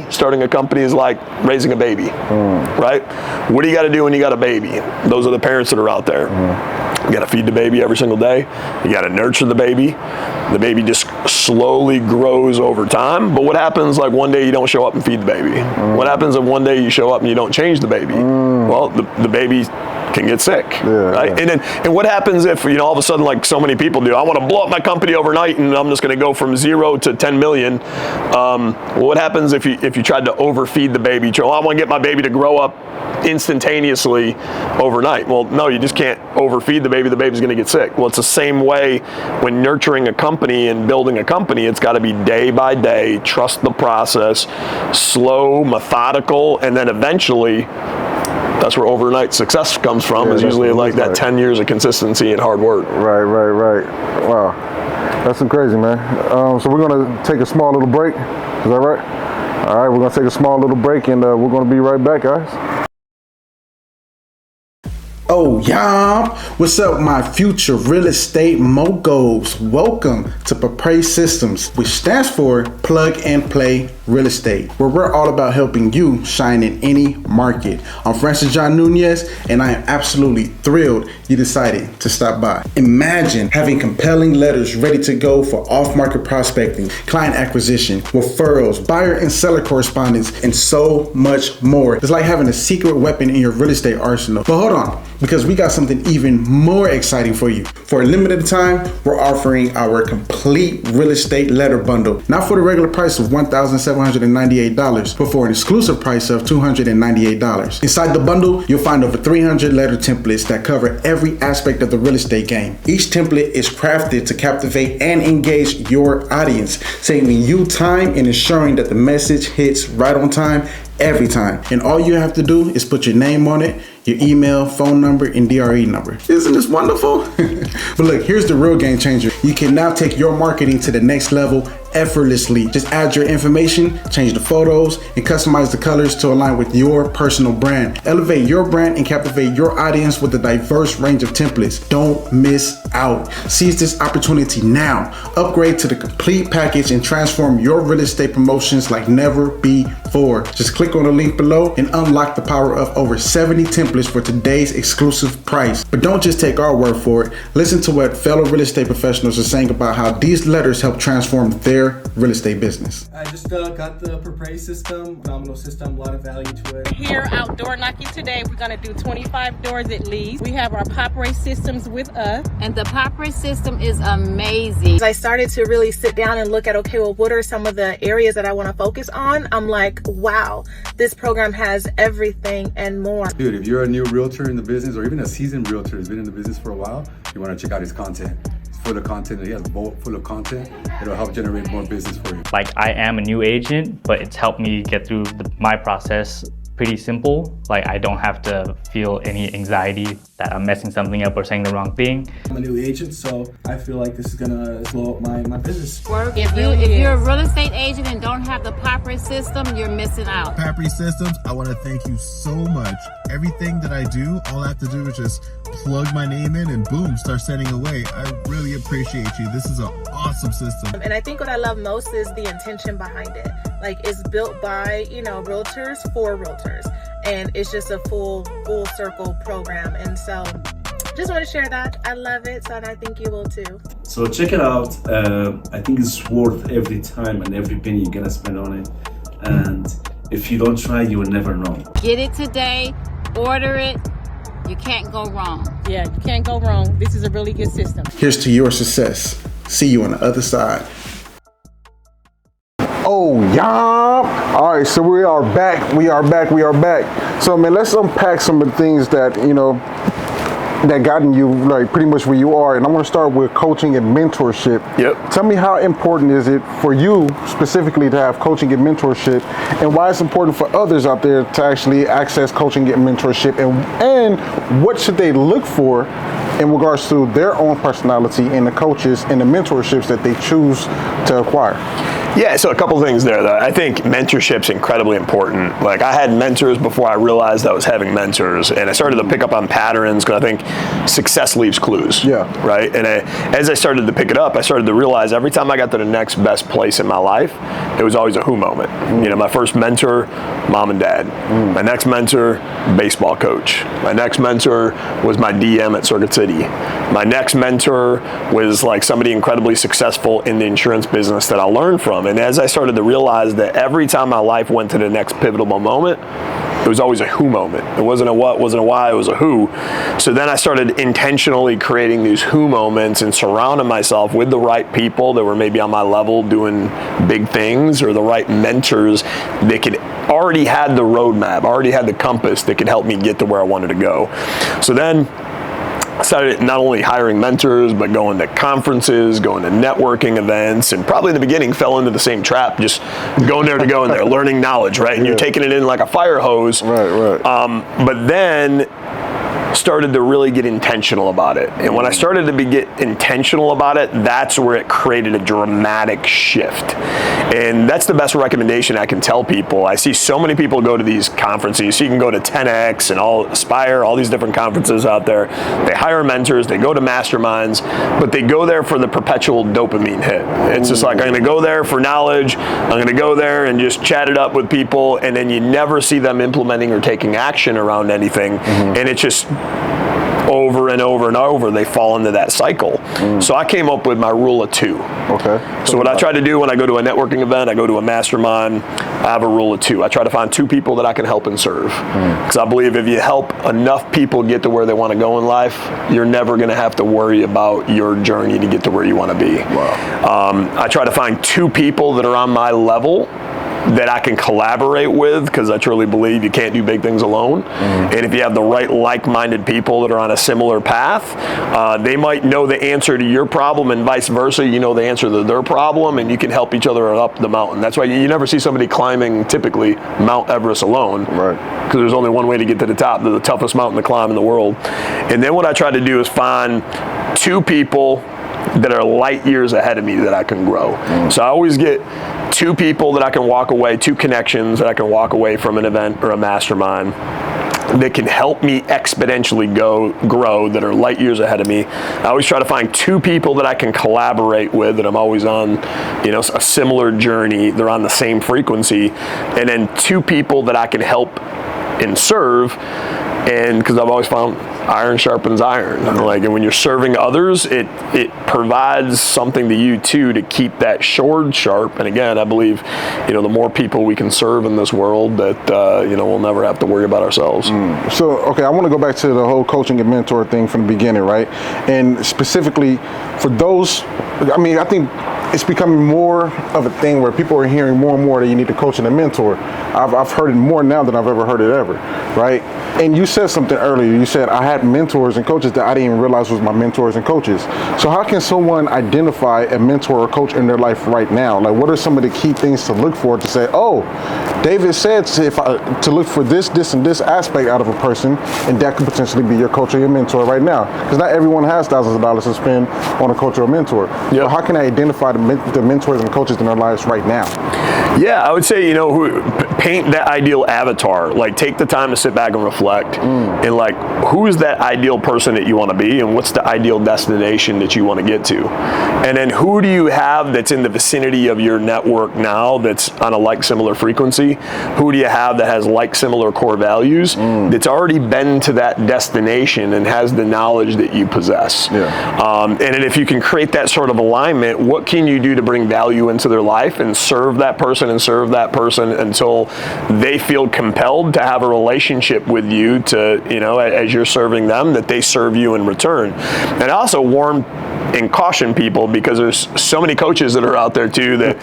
Speaker 1: starting a company is like raising a baby, right? What do you got to do when you got a baby? Those are the parents that are out there. You got to feed the baby every single day. You got to nurture the baby. The baby just slowly grows over time. But what happens like one day you don't show up and feed the baby? What happens if one day you show up and you don't change the baby? Well, the baby can get sick, right? Yeah. And what happens if, all of a sudden, like so many people do, I want to blow up my company overnight and I'm just going to go from 0 to 10 million. What happens if you tried to overfeed the baby? I want to get my baby to grow up instantaneously overnight. Well, no, you just can't overfeed the baby. The baby's going to get sick. Well, it's the same way when nurturing a company and building a company. It's got to be day by day, trust the process, slow, methodical, and then eventually that's where overnight success comes from, is usually like that 10 years of consistency and hard work.
Speaker 2: Right. Wow. That's crazy, man. So we're going to take a small little break. Is that right? All right, we're going to take a small little break and we're going to be right back, guys. Oh, yeah. What's up, my future real estate moguls? Welcome to Papray Systems, which stands for Plug and Play Real Estate, where we're all about helping you shine in any market. I'm Francis John Nunez, and I am absolutely thrilled you decided to stop by. Imagine having compelling letters ready to go for off-market prospecting, client acquisition, referrals, buyer and seller correspondence, and so much more. It's like having a secret weapon in your real estate arsenal. But hold on, because we got something even more exciting for you. For a limited time, we're offering our complete real estate letter bundle, not for the regular price of $1,798, but for an exclusive price of $298. Inside the bundle, you'll find over 300 letter templates that cover every aspect of the real estate game. Each template is crafted to captivate and engage your audience, saving you time and ensuring that the message hits right on time every time. And all you have to do is put your name on it, your email, phone number, and DRE number. Isn't this wonderful? But look, here's the real game changer. You can now take your marketing to the next level effortlessly. Just add your information, change the photos, and customize the colors to align with your personal brand. Elevate your brand and captivate your audience with a diverse range of templates. Don't miss out. Seize this opportunity now. Upgrade to the complete package and transform your real estate promotions like never before. Just click on the link below and unlock the power of over 70 templates for today's exclusive price. But don't just take our word for it. Listen to what fellow real estate professionals are saying about how these letters help transform their real estate business.
Speaker 3: I just got the Papray system, phenomenal system, a lot of value to it.
Speaker 4: Here outdoor knocking today, we're gonna do 25 doors at least. We have our Papray systems with us.
Speaker 5: And the Papray system is amazing.
Speaker 4: I started to really sit down and look at, okay, well, what are some of the areas that I wanna focus on? I'm like, wow, this program has everything and more.
Speaker 6: Dude, if you're a new realtor in the business or even a seasoned realtor who's been in the business for a while, you wanna check out his content. Full of content. He has a vault full of content. It'll help generate more business for you.
Speaker 7: Like, I am a new agent, but it's helped me get through my process pretty simple. Like, I don't have to feel any anxiety that I'm messing something up or saying the wrong thing.
Speaker 3: I'm a new agent, so I feel like this is gonna blow up my business.
Speaker 5: If you're a real estate agent and don't have the Papray system, you're missing out.
Speaker 8: Papray Systems, I want to thank you so much. Everything that I do, all I have to do is just plug my name in and boom, start sending away. I really appreciate you. This is an awesome system.
Speaker 4: And I think what I love most is the intention behind it. Like, it's built by, realtors for realtors. And it's just a full circle program. And so just want to share that. I love it, so I think you will too.
Speaker 9: So check it out. I think it's worth every time and every penny you're gonna spend on it. And if you don't try, you will never know.
Speaker 5: Get it today, order it. You can't go wrong.
Speaker 4: Yeah, you can't go wrong. This is a really good system.
Speaker 2: Here's to your success. See you on the other side. Oh, yeah. All right, so we are back. So, man, let's unpack some of the things that, that gotten you like pretty much where you are. And I want to start with coaching and mentorship.
Speaker 1: Yep.
Speaker 2: Tell me, how important is it for you specifically to have coaching and mentorship, and why it's important for others out there to actually access coaching and mentorship, and what should they look for in regards to their own personality and the coaches and the mentorships that they choose to acquire?
Speaker 1: Yeah, so a couple things there, though. I think mentorship's incredibly important. Like, I had mentors before I realized I was having mentors, and I started to pick up on patterns because I think success leaves clues.
Speaker 2: Yeah.
Speaker 1: Right? And as I started to pick it up, I started to realize every time I got to the next best place in my life, it was always a who moment. You know, my first mentor, mom and dad. My next mentor, baseball coach. My next mentor was my DM at Circuit City. My next mentor was like somebody incredibly successful in the insurance business that I learned from. And as I started to realize that every time my life went to the next pivotal moment, it was always a who moment. It wasn't a what, wasn't a why, it was a who. So then I started intentionally creating these who moments and surrounding myself with the right people that were maybe on my level doing big things, or the right mentors that could already had the roadmap, already had the compass that could help me get to where I wanted to go. So then I started not only hiring mentors, but going to conferences, going to networking events, and probably in the beginning fell into the same trap, just going there to go in there, learning knowledge, right? And you're taking it in like a fire hose.
Speaker 2: Right.
Speaker 1: But then started to really get intentional about it. And when I started to get intentional about it, that's where it created a dramatic shift. And that's the best recommendation I can tell people. I see so many people go to these conferences. So you can go to 10X and Aspire, all these different conferences out there. They hire mentors, they go to masterminds, but they go there for the perpetual dopamine hit. It's just like, I'm gonna go there for knowledge, I'm gonna go there and just chat it up with people, and then you never see them implementing or taking action around anything. And it's just over and over and over, they fall into that cycle. So I came up with my rule of 2.
Speaker 2: Okay.
Speaker 1: So what I try to do when I go to a networking event, I go to a mastermind, I have a rule of 2. I try to find 2 people that I can help and serve. Because I believe if you help enough people get to where they want to go in life, you're never going to have to worry about your journey to get to where you want to be.
Speaker 2: Wow.
Speaker 1: I try to find 2 people that are on my level that I can collaborate with, because I truly believe you can't do big things alone. And if you have the right like-minded people that are on a similar path, they might know the answer to your problem and vice versa. You know the answer to their problem, and you can help each other up the mountain. That's why you never see somebody climbing, typically, Mount Everest alone.
Speaker 2: Right.
Speaker 1: Because there's only one way to get to the top. They're the toughest mountain to climb in the world. And then what I try to do is find 2 people that are light years ahead of me that I can grow. So I always get 2 people that I can walk away, 2 connections that I can walk away from an event or a mastermind that can help me exponentially grow, that are light years ahead of me. I always try to find 2 people that I can collaborate with, that I'm always on, a similar journey, they're on the same frequency, and then 2 people that I can help and serve. And because I've always found iron sharpens iron. And when you're serving others, it provides something to you too to keep that sword sharp. And again, I believe, the more people we can serve in this world, that we'll never have to worry about ourselves.
Speaker 2: So, okay, I want to go back to the whole coaching and mentor thing from the beginning, right? And specifically for those, I think it's becoming more of a thing where people are hearing more and more that you need to coach and a mentor. I've heard it more now than I've ever heard it ever, right? And you said something earlier. You said I had mentors and coaches that I didn't even realize was my mentors and coaches. So how can someone identify a mentor or coach in their life right now? Like, what are some of the key things to look for to say, oh, David said to look for this, and this aspect out of a person, and that could potentially be your coach or your mentor right now? Because not everyone has thousands of dollars to spend on a coach or a mentor.
Speaker 1: Yep.
Speaker 2: So how can I identify the mentors and coaches in their lives right now?
Speaker 1: Yeah, I would say, paint that ideal avatar. Like, take the time to sit back and reflect. And who is that ideal person that you want to be, and what's the ideal destination that you want to get to? And then who do you have that's in the vicinity of your network now that's on a similar frequency? Who do you have that has similar core values, that's already been to that destination and has the knowledge that you possess?
Speaker 2: Yeah.
Speaker 1: And if you can create that sort of alignment, what can you do to bring value into their life and serve that person until they feel compelled to have a relationship with you, to, as you're serving them, that they serve you in return. And I also warn and caution people, because there's so many coaches that are out there too that,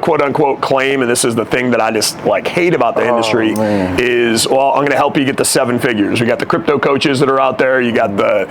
Speaker 1: quote unquote claim, and this is the thing that I just hate about the industry, is, well, I'm going to help you get to 7 figures. We got the crypto coaches that are out there. You got the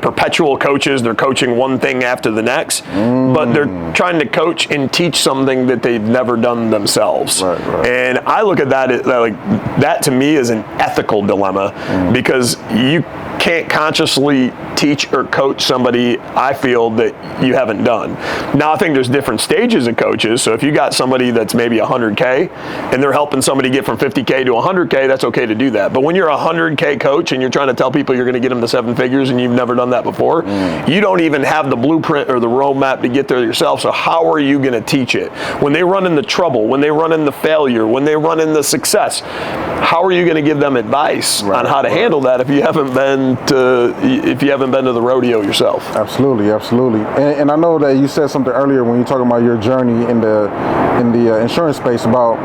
Speaker 1: perpetual coaches. They're coaching one thing after the next, but they're trying to coach and teach something that they've never done themselves.
Speaker 2: Right.
Speaker 1: And I look at that as, that to me is an ethical dilemma, because you can't consciously teach or coach somebody, I feel, that you haven't done. Now, I think there's different stages of coaches. So if you got somebody that's maybe 100K and they're helping somebody get from 50K to 100K, that's okay to do that. But when you're a 100K coach and you're trying to tell people you're going to get them to 7 figures and you've never done that before, you don't even have the blueprint or the roadmap to get there yourself. So how are you going to teach it? When they run into trouble, when they run into failure, when they run into success, how are you going to give them advice on how to handle that if you haven't been to the rodeo yourself?
Speaker 2: Absolutely. And I know that you said something earlier when you were talking about your journey in the insurance space about,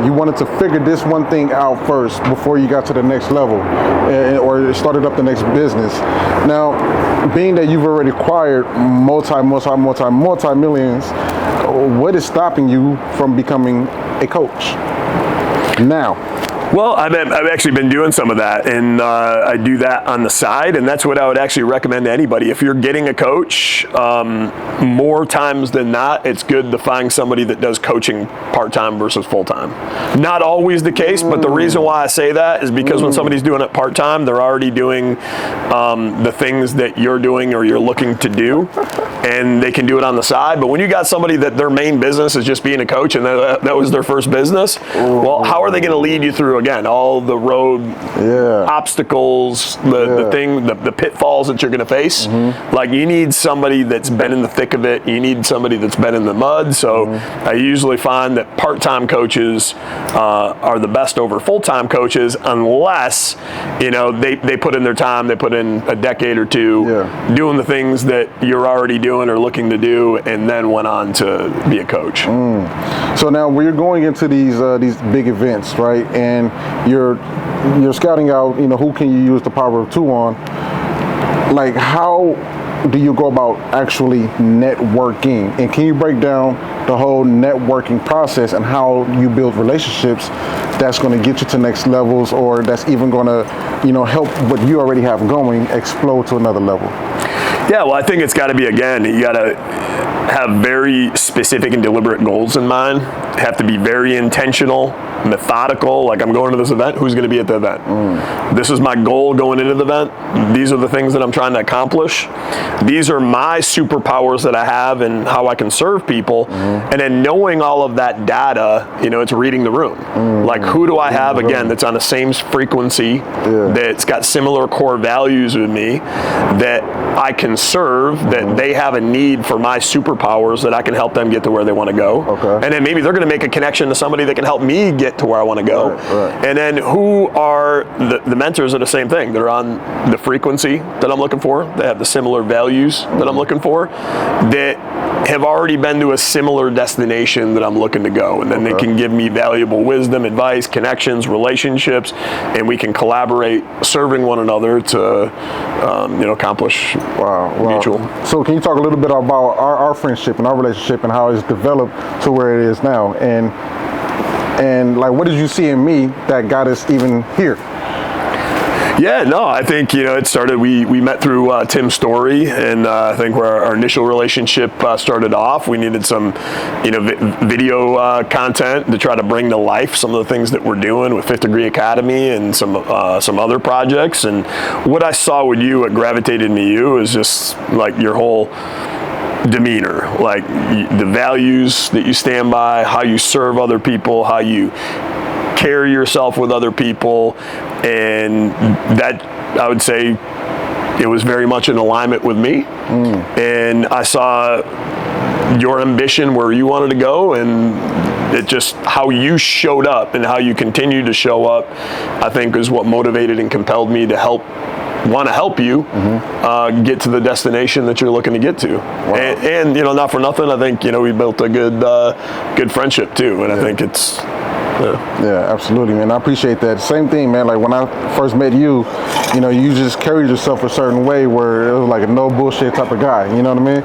Speaker 2: you wanted to figure this one thing out first before you got to the next level or started up the next business. Now, being that you've already acquired multi-millions, what is stopping you from becoming a coach now?
Speaker 1: Well, I've actually been doing some of that, and I do that on the side, and that's what I would actually recommend to anybody. If you're getting a coach, more times than not, it's good to find somebody that does coaching part-time versus full-time. Not always the case, but the reason why I say that is because when somebody's doing it part-time, they're already doing the things that you're doing or you're looking to do, and they can do it on the side. But when you got somebody that their main business is just being a coach and that was their first business, well, how are they going to lead you through, again, all the road obstacles, the pitfalls that you're going to face? Like, you need somebody that's been in the thick of it. You need somebody that's been in the mud. So I usually find that part-time coaches are the best over full-time coaches, unless they put in their time, they put in a decade or two doing the things that you're already doing or looking to do, and then went on to be a coach.
Speaker 2: So now we're going into these big events, right? And you're scouting out, who can you use the power of 2 on? Like, how do you go about actually networking? And can you break down the whole networking process and how you build relationships that's going to get you to next levels, or that's even going to, help what you already have going explode to another level?
Speaker 1: Yeah, well, I think it's got to be, again, you got to have very specific and deliberate goals in mind. Have to be very intentional, methodical. Like, I'm going to this event, who's going to be at the event? This is my goal going into the event. These are the things that I'm trying to accomplish. These are my superpowers that I have and how I can serve people. And then knowing all of that data, it's reading the room. Like, who do I have, again, that's on the same frequency, that's got similar core values with me, that I can serve, that they have a need for my superpowers, that I can help them get to where they want to go. And then maybe they're going to make a connection to somebody that can help me get to where I want to go. And then who are the mentors are the same thing. They're on the frequency that I'm looking for. They have the similar values that I'm looking for, that have already been to a similar destination that I'm looking to go. And then they can give me valuable wisdom, advice, connections, relationships, and we can collaborate, serving one another to accomplish mutual.
Speaker 2: So can you talk a little bit about our friendship and our relationship and how it's developed to where it is now? And like, what did you see in me that got us even here?
Speaker 1: Yeah, no, I think, it started, we met through Tim's story, and I think where our initial relationship started off, we needed some, video content to try to bring to life some of the things that we're doing with Fifth Degree Academy and some other projects. And what I saw with you, what gravitated me to you, is just like your whole demeanor, like the values that you stand by, how you serve other people, how you carry yourself with other people, and that, I would say, it was very much in alignment with me. And I saw your ambition where you wanted to go, and it just, how you showed up and how you continue to show up, I think is what motivated and compelled me to want to help you get to the destination that you're looking to get to. And not for nothing, I think we built a good friendship too, and I think it's
Speaker 2: yeah, absolutely, man. I appreciate that. Same thing, man. Like, when I first met you, you just carried yourself a certain way where it was like a no bullshit type of guy. You know what I mean?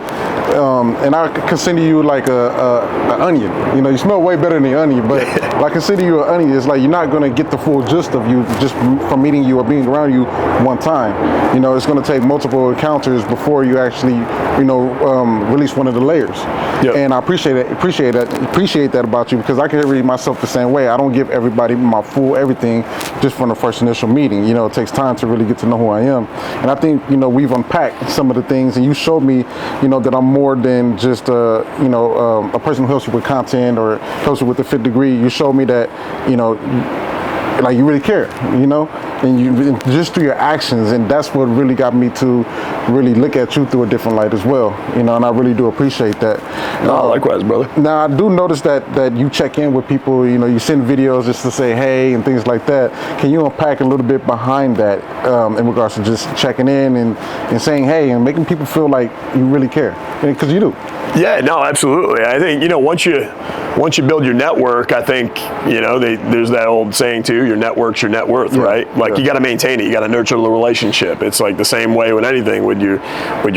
Speaker 2: and I consider you like a onion. You know, you smell way better than the onion, but I consider you an onion. It's like you're not gonna get the full gist of you just from meeting you or being around you one time. You know, it's gonna take multiple encounters before you actually, release one of the layers.
Speaker 1: Yep.
Speaker 2: And I appreciate that about you, because I can read myself the same way. I don't give everybody my full everything just from the first initial meeting. You know, it takes time to really get to know who I am. And I think, we've unpacked some of the things, and you showed me, that I'm more than just a person who helps you with content or helps you with the fifth degree. You showed me that, like you really care, and you just through your actions, and that's what really got me to really look at you through a different light as well, and I really do appreciate that.
Speaker 1: Likewise, brother.
Speaker 2: Now I do notice that you check in with people, you send videos just to say hey and things like that. Can you unpack a little bit behind that in regards to just checking in and saying hey and making people feel like you really care, because you do.
Speaker 1: Yeah, no, absolutely. I think, once you build your network, I think, there's that old saying too, your network's your net worth, right? Like you got to maintain it. You got to nurture the relationship. It's like the same way with anything, with your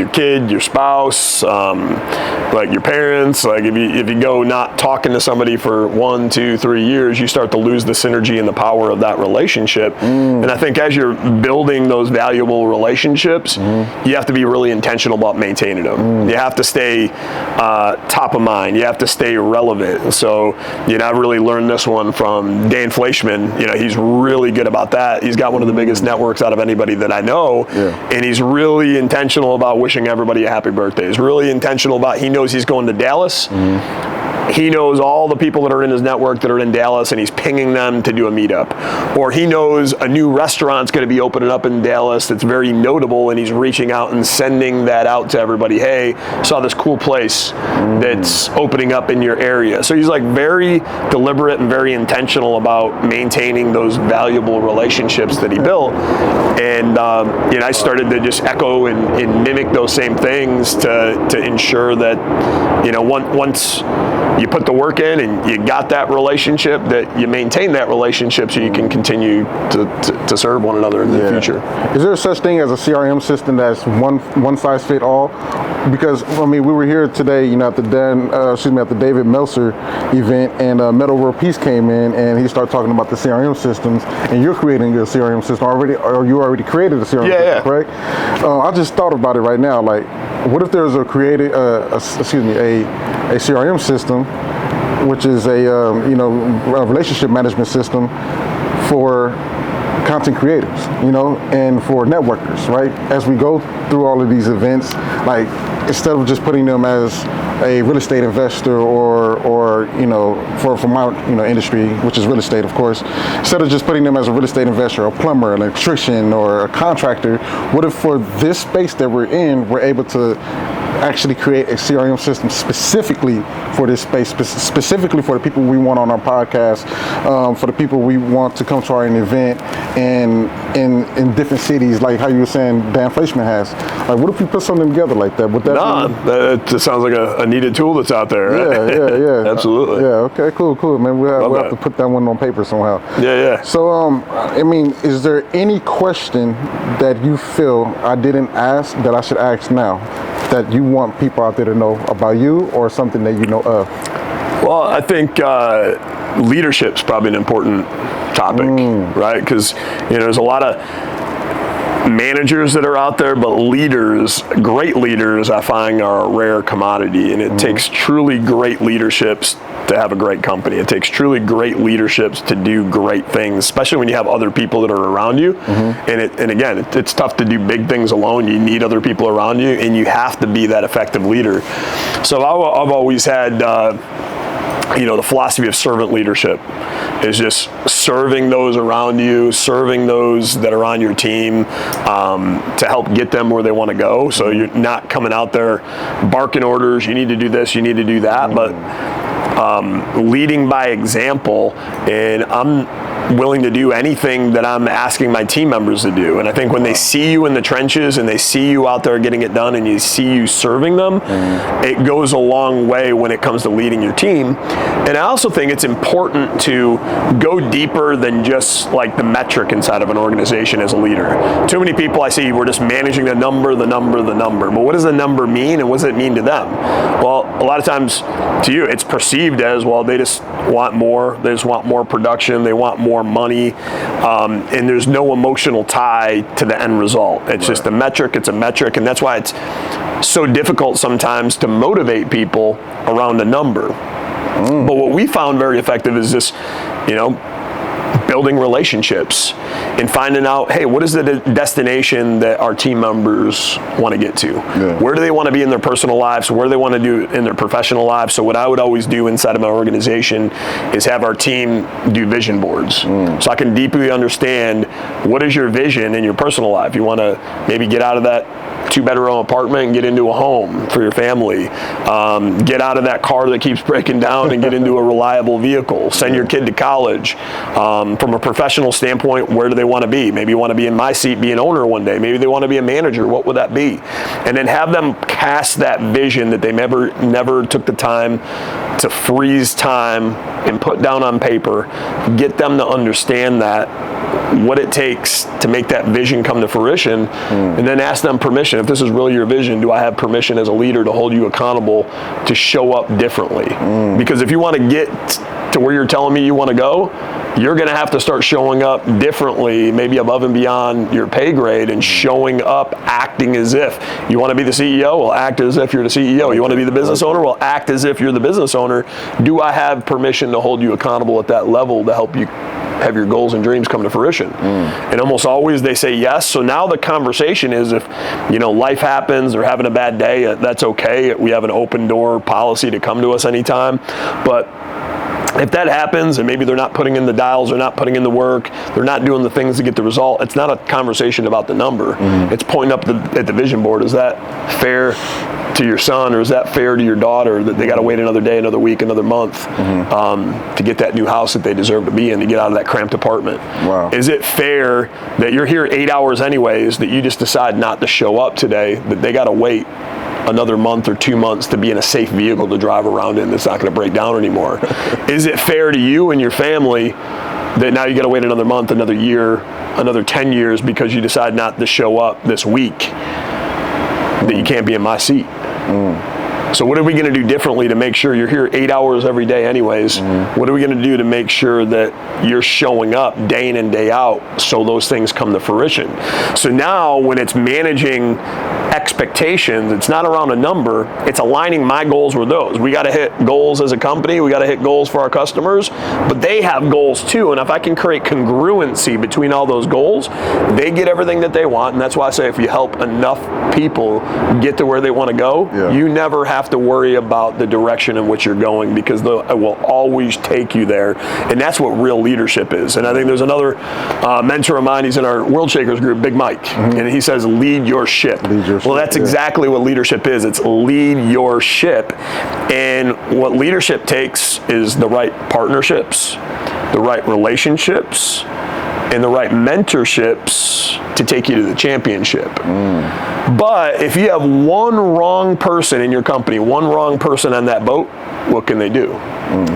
Speaker 1: kid, your spouse, like your parents. Like if you go not talking to somebody for 1, 2, 3 years, you start to lose the synergy and the power of that relationship. And I think as you're building those valuable relationships, you have to be really intentional about maintaining them. You have to stay top of mind. You have to stay relevant. So, I've really learned this one from Dan Fleischman. He's really good about that. He's got one of the biggest networks out of anybody that I know. And he's really intentional about wishing everybody a happy birthday. He's really intentional about, he knows he's going to Dallas. He knows all the people that are in his network that are in Dallas, and he's pinging them to do a meetup. Or he knows a new restaurant's going to be opening up in Dallas that's very notable, and he's reaching out and sending that out to everybody. Hey, saw this cool place that's opening up in your area. So he's like very deliberate and very intentional about maintaining those valuable relationships that he built. And I started to just echo and mimic those same things to ensure that, once you put the work in and you got that relationship, that you maintain that relationship so you can continue to serve one another in the future.
Speaker 2: Is there such thing as a CRM system that's one size fit all? Because we were here today, at the David Meltzer event, and Metal World Peace came in and he started talking about the CRM systems, and you're creating your CRM system already, or you already created a CRM system, correct? I just thought about it right now. Like, what if there's a CRM system, which is a relationship management system for content creators, and for networkers, right? As we go through all of these events, like instead of just putting them as a real estate investor or for my industry, which is real estate, of course, instead of just putting them as a real estate investor, a plumber, an electrician, or a contractor, what if for this space that we're in, we're able to actually create a CRM system specifically for this space, specifically for the people we want on our podcast, for the people we want to come to our event, and in different cities, like how you were saying Dan Fleischman has. Like, what if we put something together like that? Would that
Speaker 1: that just sounds like a needed tool that's out there, right?
Speaker 2: Yeah.
Speaker 1: Absolutely.
Speaker 2: Okay, cool, man. We'll have to put that one on paper somehow.
Speaker 1: Yeah.
Speaker 2: So, is there any question that you feel I didn't ask that I should ask now, that you want people out there to know about you, or something that you know of?
Speaker 1: Well, I think leadership's probably an important topic, right? Because there's a lot of managers that are out there, but great leaders, I find, are a rare commodity, and it takes truly great leaderships to have a great company. It takes truly great leaderships to do great things, especially when you have other people that are around you. And again, it's tough to do big things alone. You need other people around you, and you have to be that effective leader. So I've always had the philosophy of servant leadership is just serving those around you, serving those that are on your team, to help get them where they want to go. So you're not coming out there barking orders, you need to do this, you need to do that, but leading by example. And willing to do anything that I'm asking my team members to do. And I think when they see you in the trenches and they see you out there getting it done and you see you serving them, it goes a long way when it comes to leading your team. And I also think it's important to go deeper than just like the metric inside of an organization as a leader. Too many people I see, we're just managing the number. But what does the number mean, and what does it mean to them? Well, a lot of times to you, it's perceived as, well, they just want more. They just want more production. They want more money. And there's no emotional tie to the end result. It's just a metric. It's a metric. And that's why it's so difficult sometimes to motivate people around a number. But what we found very effective is just, building relationships and finding out, hey, what is the destination that our team members want to get to? Where do they want to be in their personal lives? Where do they want to do in their professional lives? So what I would always do inside of my organization is have our team do vision boards. So I can deeply understand, what is your vision in your personal life? You want to maybe get out of that 2-bedroom apartment and get into a home for your family. Get out of that car that keeps breaking down and get into a reliable vehicle. Send your kid to college. From a professional standpoint, where do they want to be? Maybe you want to be in my seat, be an owner one day. Maybe they want to be a manager. What would that be? And then have them cast that vision that they never took the time to freeze time and put down on paper. Get them to understand that, what it takes to make that vision come to fruition, and then ask them permission. If this is really your vision, do I have permission as a leader to hold you accountable to show up differently? Because if you want to get to where you're telling me you want to go, you're going to have to start showing up differently, maybe above and beyond your pay grade, and showing up acting as if. You want to be the CEO? Well, act as if you're the CEO. You want to be the business owner? Well, act as if you're the business owner. Do I have permission to hold you accountable at that level to help you have your goals and dreams come to fruition? And almost always they say yes. So now the conversation is, if life happens, they're having a bad day, that's okay. We have an open door policy to come to us anytime. But if that happens and maybe they're not putting in the dials, they're not putting in the work, they're not doing the things to get the result, it's not a conversation about the number. It's pointing up at the vision board. Is that fair to your son, or is that fair to your daughter that they got to wait another day, another week, another month to get that new house that they deserve to be in, to get out of that cramped apartment? Is it fair that you're here 8 hours anyways, that you just decide not to show up today, that they got to wait another month or 2 months to be in a safe vehicle to drive around in that's not going to break down anymore? Is it fair to you and your family that now you got to wait another month, another year, another 10 years because you decide not to show up this week, that you can't be in my seat? So what are we going to do differently to make sure you're here 8 hours every day anyways? What are we going to do to make sure that you're showing up day in and day out so those things come to fruition? So now when it's managing expectations, it's not around a number, it's aligning my goals with those. We got to hit goals as a company, we got to hit goals for our customers, but they have goals too. And if I can create congruency between all those goals, they get everything that they want. And that's why I say, if you help enough people get to where they want to go, you never have to worry about the direction in which you're going, because it will always take you there. And that's what real leadership is. And I think there's another mentor of mine, he's in our World Shakers group, Big Mike, and he says, lead your ship. Well, that's exactly what leadership is. It's lead your ship. And what leadership takes is the right partnerships, the right relationships, and the right mentorships to take you to the championship. But if you have one wrong person in your company, one wrong person on that boat, what can they do?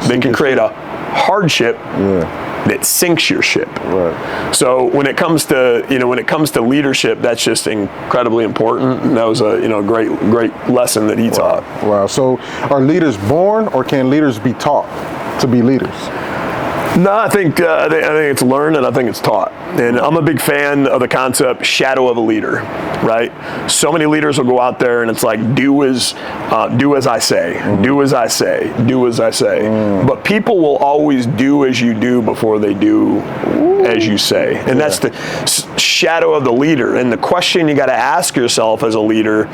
Speaker 1: They can create a hardship that sinks your ship. So when it comes to leadership, that's just incredibly important. And that was a great lesson that he taught.
Speaker 2: So are leaders born, or can leaders be taught to be leaders?
Speaker 1: No, I think it's learned, and I think it's taught. And I'm a big fan of the concept shadow of a leader, right? So many leaders will go out there and it's like, do as I say, do as I say, do as I say. But people will always do as you do before they do as you say. And that's the shadow of the leader. And the question you got to ask yourself as a leader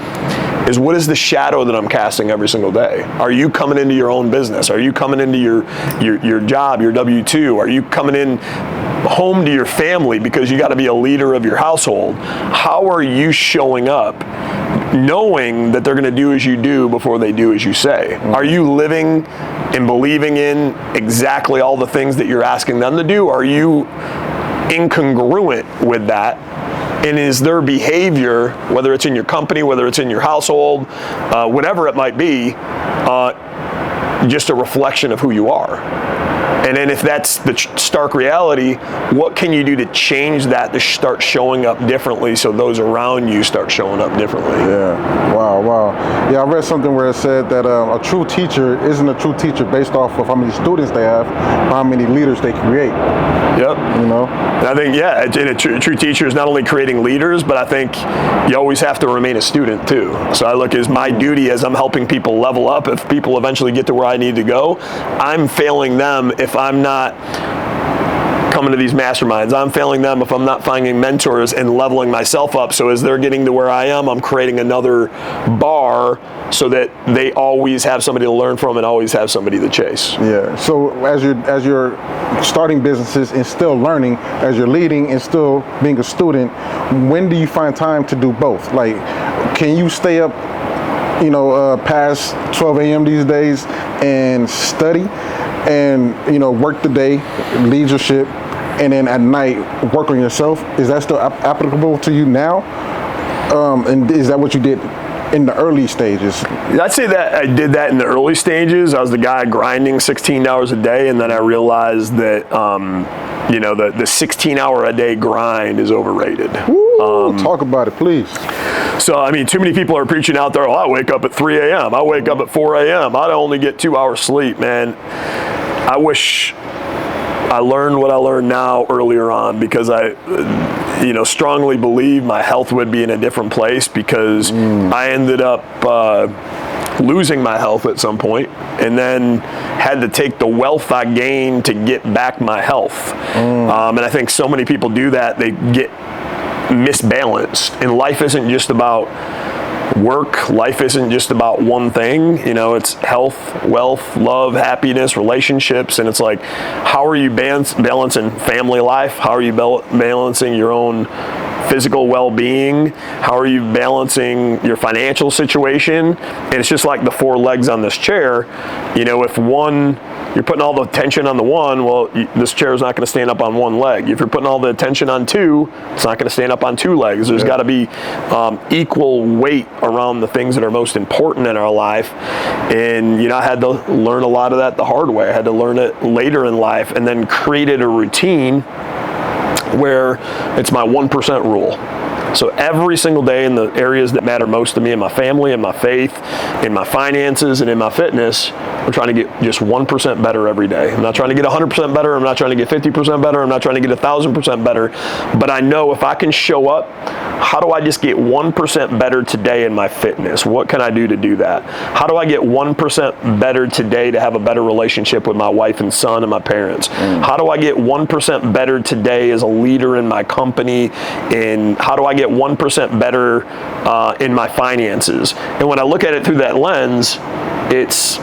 Speaker 1: is, what is the shadow that I'm casting every single day? Are you coming into your own business? Are you coming into your job, your W-2? Are you coming in home to your family because you got to be a leader of your household? How are you showing up knowing that they're going to do as you do before they do as you say? Are you living and believing in exactly all the things that you're asking them to do? Are you incongruent with that? And is their behavior, whether it's in your company, whether it's in your household, whatever it might be, just a reflection of who you are? And then if that's the stark reality, what can you do to change that to start showing up differently so those around you start showing up differently?
Speaker 2: Yeah, wow. Yeah, I read something where it said that a true teacher isn't a true teacher based off of how many students they have, or how many leaders they create.
Speaker 1: Yep.
Speaker 2: You know?
Speaker 1: And I think, yeah, and a true teacher is not only creating leaders, but I think you always have to remain a student too. So I look as my duty as I'm helping people level up. If people eventually get to where I need to go, I'm failing them if I'm not coming to these masterminds. I'm failing them if I'm not finding mentors and leveling myself up. So as they're getting to where I am, I'm creating another bar so that they always have somebody to learn from and always have somebody to chase.
Speaker 2: Yeah. So as you're starting businesses and still learning, as you're leading and still being a student, when do you find time to do both? Like, can you stay up, past 12 a.m. these days and study and, work the day, leadership, and then at night work on yourself? Is that still applicable to you now? And is that what you did in the early stages?
Speaker 1: I'd say that I did that in the early stages. I was the guy grinding 16 hours a day, and then I realized that the 16-hour-a-day grind is overrated.
Speaker 2: Woo, talk about it, please.
Speaker 1: So, I mean, too many people are preaching out there, I wake up at 3 a.m., I wake up at 4 a.m., I only get 2 hours sleep, man. I wish I learned what I learned now earlier on, because I strongly believe my health would be in a different place, because I ended up losing my health at some point, and then had to take the wealth I gained to get back my health. And I think so many people do that. They get misbalanced, and life isn't just about work. Life isn't just about one thing. It's health, wealth, love, happiness, relationships, and it's like, how are you balancing family life? How are you balancing your own physical well-being? How are you balancing your financial situation? And it's just like the four legs on this chair. If one, you're putting all the attention on the one, well, this chair is not going to stand up on one leg. If you're putting all the attention on two, it's not going to stand up on two legs. There's got to be equal weight around the things that are most important in our life. And, I had to learn a lot of that the hard way. I had to learn it later in life, and then created a routine where it's my 1% rule. So every single day, in the areas that matter most to me, in my family, in my faith, in my finances, and in my fitness, we're trying to get just 1% better every day. I'm not trying to get 100% better. I'm not trying to get 50% better. I'm not trying to get 1,000% better. But I know if I can show up, how do I just get 1% better today in my fitness? What can I do to do that? How do I get 1% better today to have a better relationship with my wife and son and my parents? How do I get 1% better today as a leader in my company? And how do I get 1% better in my finances? And when I look at it through that lens, it's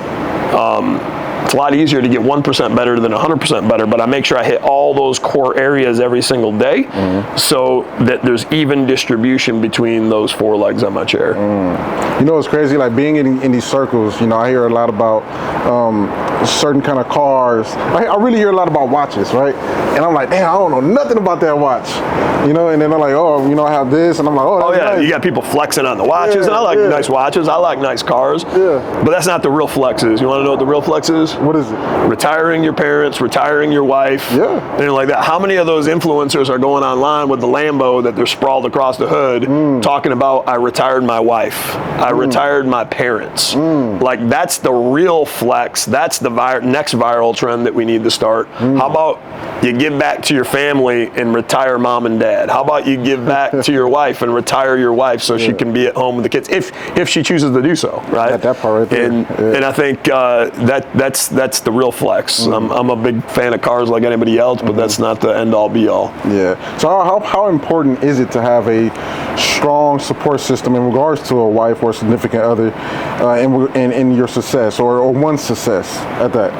Speaker 1: a lot easier to get 1% better than 100% better, but I make sure I hit all those core areas every single day, so that there's even distribution between those four legs on my chair.
Speaker 2: It's crazy, like being in these circles, I hear a lot about certain kind of cars. I really hear a lot about watches, right? And I'm like, damn, I don't know nothing about that watch. And then they're like, I have this, and I'm like, oh yeah,
Speaker 1: nice. You got people flexing on the watches, and I like nice watches, I like nice cars, but that's not the real flex is. You want to know what the real flex is?
Speaker 2: What is it?
Speaker 1: Retiring your parents, retiring your wife, and like that. How many of those influencers are going online with the Lambo that they're sprawled across the hood talking about, I retired my wife, I retired my parents? Like, that's the real flex. That's the next viral trend that we need to start. How about you give back to your family and retire mom and dad? How about you give back to your wife and retire your wife so she can be at home with the kids, if she chooses to do so, right?
Speaker 2: That part right there.
Speaker 1: And I think that's the real flex. I'm a big fan of cars like anybody else, but that's not the end all be all.
Speaker 2: Yeah. So how important is it to have a strong support system in regards to a wife or significant other in your success, or one's success at that?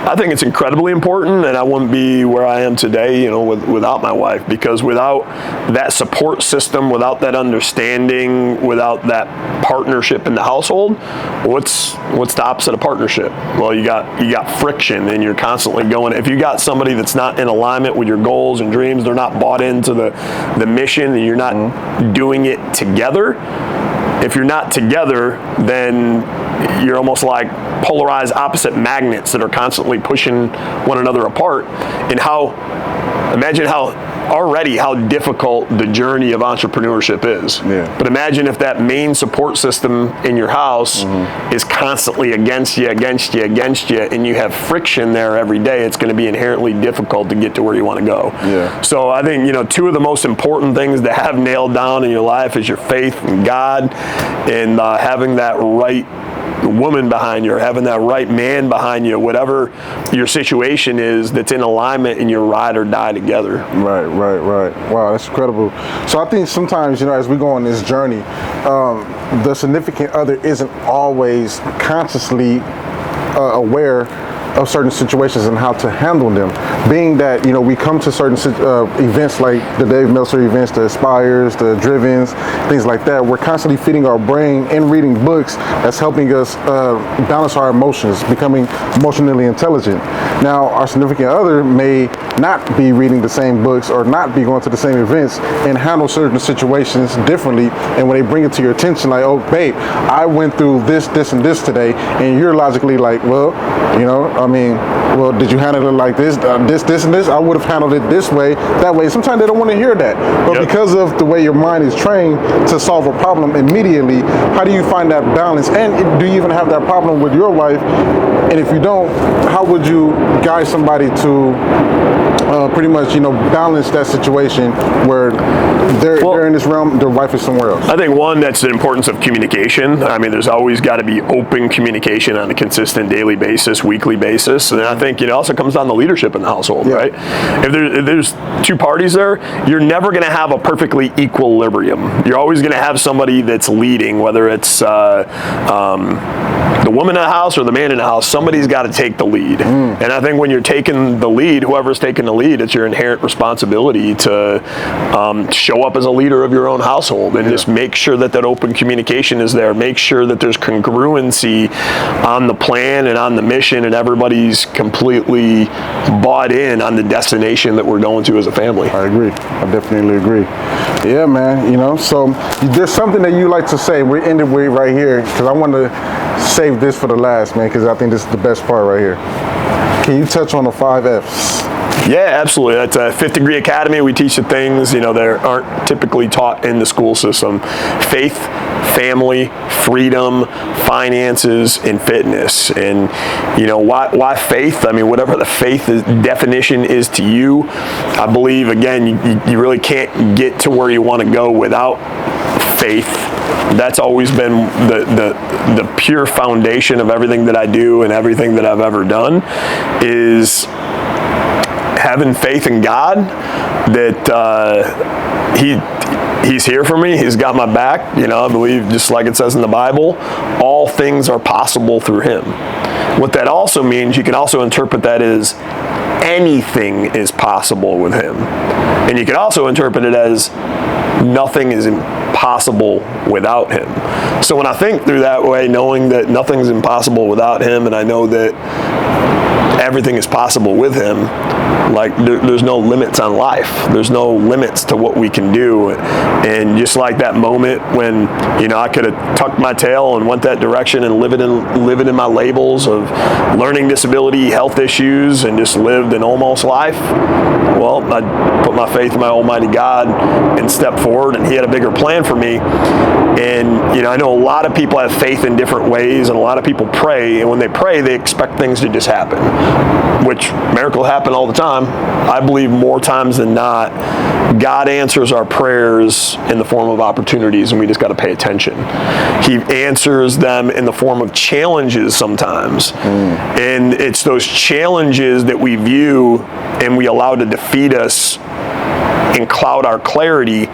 Speaker 1: I think it's incredibly important, and I wouldn't be where I am today, you know, without my wife, because without that support system, without that understanding, without that partnership in the household, what's the opposite of partnership? Well, you got friction, and you're constantly going. If you got somebody that's not in alignment with your goals and dreams, they're not bought into the mission, and you're not doing it together. If you're not together, then you're almost like polarized opposite magnets that are constantly pushing one another apart. And imagine how difficult the journey of entrepreneurship is.
Speaker 2: Yeah.
Speaker 1: But imagine if that main support system in your house is constantly against you, and you have friction there every day. It's going to be inherently difficult to get to where you want to go.
Speaker 2: Yeah.
Speaker 1: So I think, you know, two of the most important things to have nailed down in your life is your faith in God, and having that right woman behind you, or having that right man behind you, whatever your situation is that's in alignment, and you ride or die together.
Speaker 2: Right. Wow, that's incredible. So I think sometimes, you know, as we go on this journey, the significant other isn't always consciously aware of certain situations and how to handle them. Being that, you know, we come to certain events like the Dave Meltzer events, the Aspires, the Drivens, things like that, we're constantly feeding our brain and reading books that's helping us balance our emotions, becoming emotionally intelligent. Now, our significant other may not be reading the same books or not be going to the same events and handle certain situations differently. And when they bring it to your attention, like, oh, babe, I went through this, and this today, and you're logically like, well, you know, I mean, well, did you handle it like this, this, and this? I would have handled it this way, that way. Sometimes they don't want to hear that. But because of the way your mind is trained to solve a problem immediately, how do you find that balance? And do you even have that problem with your wife? And if you don't, how would you guide somebody to pretty much, you know, balance that situation where they're in this realm, their wife is somewhere else?
Speaker 1: I think one, that's the importance of communication. I mean, there's always got to be open communication on a consistent daily basis, weekly basis. And I think it also comes down to leadership in the household, right? If there's two parties there, you're never going to have a perfectly equilibrium. You're always going to have somebody that's leading, whether it's the woman in the house or the man in the house. Somebody's got to take the lead. And I think when you're taking the lead, whoever's taking the lead, it's your inherent responsibility to show up as a leader of your own household, and just make sure that open communication is there. Make sure that there's congruency on the plan and on the mission, and everybody's completely bought in on the destination that we're going to as a family.
Speaker 2: I agree. I definitely agree. Yeah, man. You know, so there's something that you like to say. We're ending with right here, because I want to save this for the last, man, because I think this is the best part right here. Can you touch on the 5 F's?
Speaker 1: Yeah, absolutely. That's a Fifth Degree Academy. We teach the things, you know, that aren't typically taught in the school system: faith, family, freedom, finances, and fitness. And, you know, why faith? I mean, whatever the faith definition is to you, I believe, again, you really can't get to where you want to go without faith. That's always been the pure foundation of everything that I do and everything that I've ever done, is having faith in God that He's here for me. He's got my back. You know, I believe, just like it says in the Bible, all things are possible through Him. What that also means, you can also interpret that as anything is possible with Him. And you can also interpret it as nothing is impossible without Him. So when I think through that way, knowing that nothing's impossible without Him, and I know that everything is possible with Him, like there's no limits on life. There's no limits to what we can do. And just like that moment when, you know, I could have tucked my tail and went that direction and living in my labels of learning disability, health issues, and just lived an almost life. Well, I put my faith in my Almighty God and stepped forward, and He had a bigger plan for me. And, you know, I know a lot of people have faith in different ways, and a lot of people pray, and when they pray, they expect things to just happen, which miracles happen all the time. I believe more times than not, God answers our prayers in the form of opportunities, and we just got to pay attention. He answers them in the form of challenges sometimes. And it's those challenges that we view and we allow to defeat us and cloud our clarity.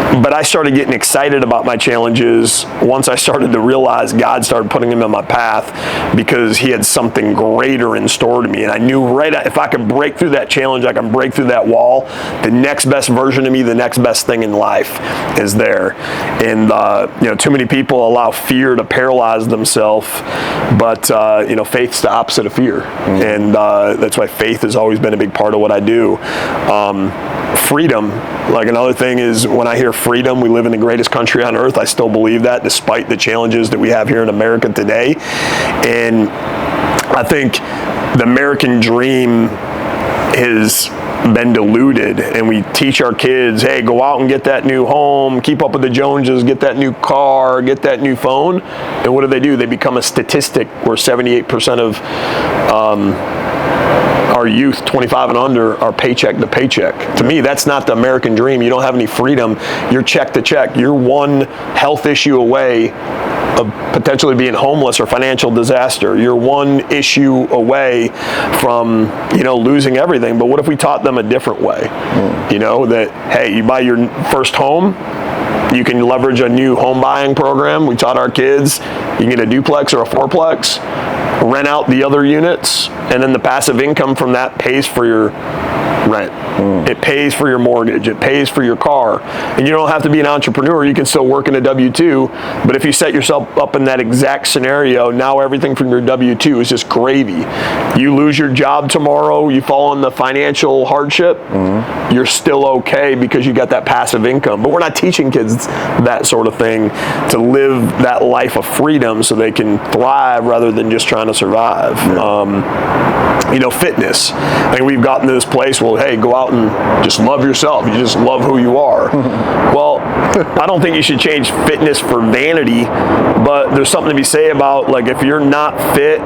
Speaker 1: But I started getting excited about my challenges once I started to realize God started putting them in my path because he had something greater in store to me. And I knew if I could break through that challenge, I can break through that wall, the next best version of me, the next best thing in life is there. And, too many people allow fear to paralyze themselves, but, faith's the opposite of fear. And that's why faith has always been a big part of what I do. Freedom, like another thing is when I hear freedom, we live in the greatest country on earth. I still believe that despite the challenges that we have here in America today. And I think the American dream has been diluted, and we teach our kids, hey, go out and get that new home, keep up with the Joneses, get that new car, get that new phone. And what do? They become a statistic where 78% of our youth 25 and under are paycheck to paycheck. To me, that's not the American dream. You don't have any freedom. You're check to check. You're one health issue away of potentially being homeless or financial disaster. You're one issue away from, losing everything. But what if we taught them a different way? That, hey, you buy your first home, you can leverage a new home buying program. We taught our kids, you can get a duplex or a fourplex, rent out the other units, and then the passive income from that pays for your rent. It pays for your mortgage. It pays for your car. And you don't have to be an entrepreneur. You can still work in a W-2. But if you set yourself up in that exact scenario, now everything from your W-2 is just gravy. You lose your job tomorrow, you fall in the financial hardship, you're still okay because you got that passive income. But we're not teaching kids that sort of thing to live that life of freedom so they can thrive rather than just trying to survive. Fitness. I mean, we've gotten to this place, well, hey, go out and just love yourself. You just love who you are. Well, I don't think you should change fitness for vanity, but there's something to be said about, like, if you're not fit,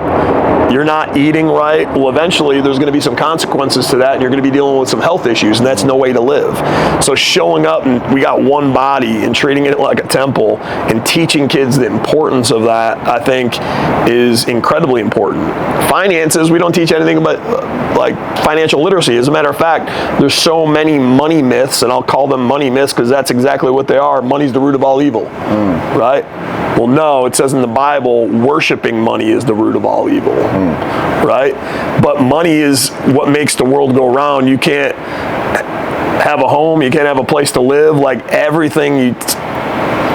Speaker 1: you're not eating right, well, eventually there's going to be some consequences to that, and you're going to be dealing with some health issues, and that's no way to live. So showing up, and we got one body, and treating it like a temple, and teaching kids the importance of that, I think, is incredibly important. Finances, we don't teach anything about like financial literacy. As a matter of fact, there's so many money myths, and I'll call them money myths because that's exactly what they are. Money's the root of all evil, right? Well, no, it says in the Bible, worshiping money is the root of all evil, right? But money is what makes the world go round. You can't have a home, you can't have a place to live. Like, everything you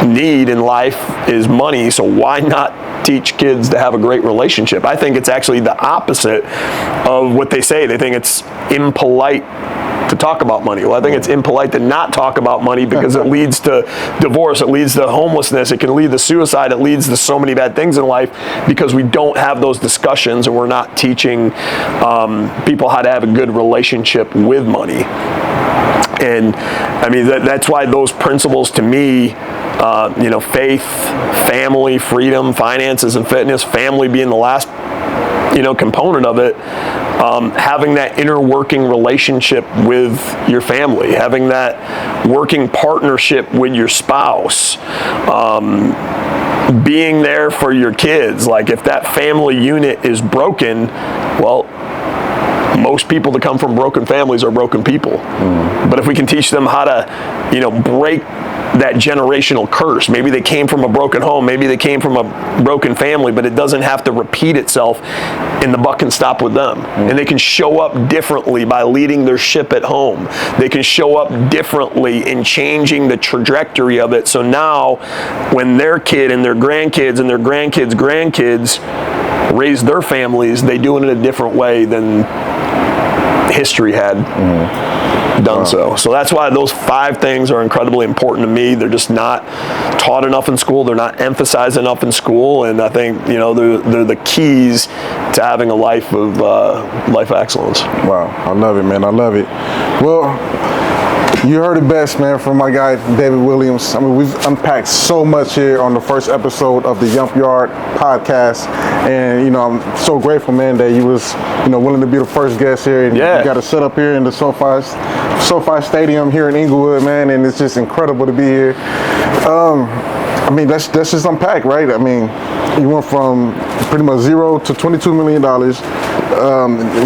Speaker 1: need in life is money, so why not teach kids to have a great relationship? I think it's actually the opposite of what they say. They think it's impolite to talk about money. Well, I think it's impolite to not talk about money because it leads to divorce, it leads to homelessness, it can lead to suicide, it leads to so many bad things in life because we don't have those discussions and we're not teaching people how to have a good relationship with money. And I mean, that's why those principles to me, faith, family, freedom, finances, and fitness, family being the last, component of it, having that inner working relationship with your family, having that working partnership with your spouse, being there for your kids. Like, if that family unit is broken, well, most people that come from broken families are broken people. But if we can teach them how to, break that generational curse. Maybe they came from a broken home, maybe they came from a broken family, but it doesn't have to repeat itself and the buck can stop with them. And they can show up differently by leading their ship at home. They can show up differently in changing the trajectory of it. So now when their kid and their grandkids and their grandkids' grandkids raise their families, they do it in a different way than history had done. So that's why those 5 things are incredibly important to me. They're just not taught enough in school. They're not emphasized enough in school. And I think, they're the keys to having a life of excellence.
Speaker 2: Wow. I love it, man. I love it. Well, you heard it best, man, from my guy, David Williams. I mean, we've unpacked so much here on the first episode of the Yump Yard podcast. And, I'm so grateful, man, that you was, willing to be the first guest here. And you got to set up here in the SoFi Stadium here in Inglewood, man. And it's just incredible to be here. I mean, let's just unpack, right? I mean, you went from pretty much zero to $22 million,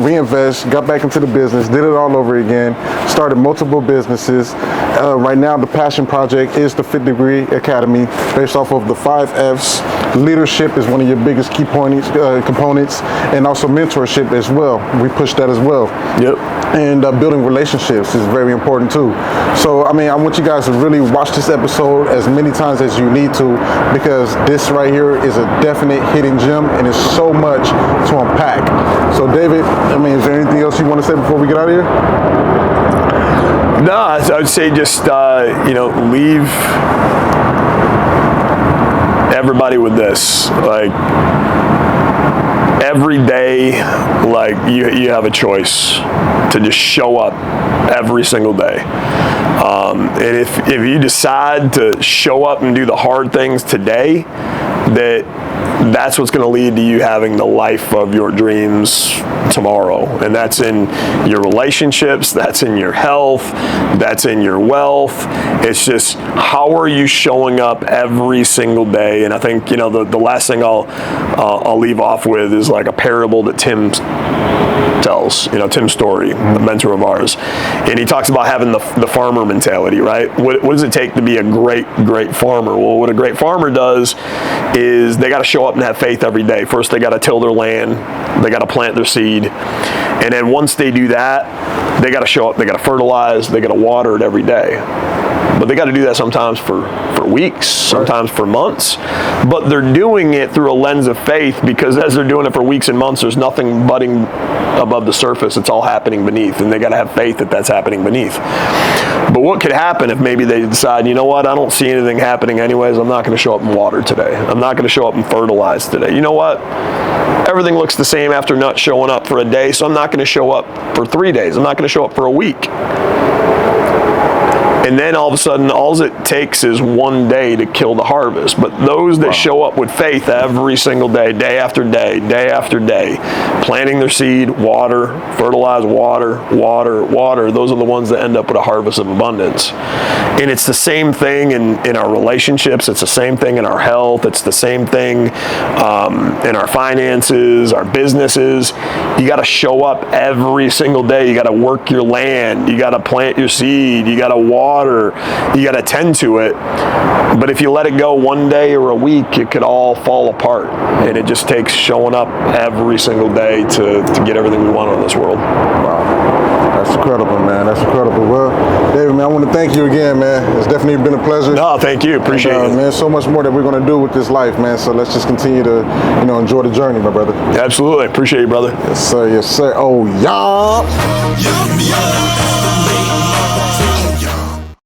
Speaker 2: reinvest, got back into the business, did it all over again. started multiple businesses. Right now, the passion project is the Fit Degree Academy, based off of the 5 F's. Leadership is one of your biggest key components, and also mentorship as well. We push that as well.
Speaker 1: Yep.
Speaker 2: And building relationships is very important too. So, I mean, I want you guys to really watch this episode as many times as you need to, because this right here is a definite hidden gem, and it's so much to unpack. So, David, I mean, is there anything else you want to say before we get out of here?
Speaker 1: No, I would say just, leave everybody with this. Like, every day, like, you have a choice to just show up every single day. And if you decide to show up and do the hard things today, that's what's going to lead to you having the life of your dreams tomorrow. And that's in your relationships, that's in your health, that's in your wealth. It's just, how are you showing up every single day? And I think, the last thing I'll leave off with is like a parable that Tim tells, Tim Story, a mentor of ours. And he talks about having the farmer mentality, right? What does it take to be a great farmer? Well, what a great farmer does is they got to show up and have faith every day. First, they got to till their land. They got to plant their seed. And then once they do that, they got to show up, they got to fertilize, they got to water it every day. But they got to do that sometimes for weeks, sometimes for months. But they're doing it through a lens of faith, because as they're doing it for weeks and months, there's nothing budding above the surface. It's all happening beneath, and they got to have faith that that's happening beneath. But what could happen if maybe they decide, you know what, I don't see anything happening anyways, I'm not going to show up and water today. I'm not going to show up and fertilize today. You know what? Everything looks the same after not showing up for a day, so I'm not going to show up for 3 days. I'm not going to show up for a week. And then all of a sudden, all it takes is one day to kill the harvest. But those that show up with faith every single day, day after day, day after day, planting their seed, water, fertilize, water, those are the ones that end up with a harvest of abundance. And it's the same thing in our relationships. It's the same thing in our health. It's the same thing in our finances, our businesses. You got to show up every single day. You got to work your land. You got to plant your seed. You got to water. You got to tend to it. But if you let it go one day or a week, it could all fall apart. And it just takes showing up every single day to get everything we want in this world.
Speaker 2: Wow. That's incredible, man. That's incredible. Well, David, man, I want to thank you again, man. It's definitely been a pleasure.
Speaker 1: No, thank you. Appreciate it.
Speaker 2: Man, so much more that we're going to do with this life, man. So let's just continue to, enjoy the journey, my brother.
Speaker 1: Absolutely. Appreciate you, brother.
Speaker 2: Yes, sir. Yes, sir. Oh, yeah.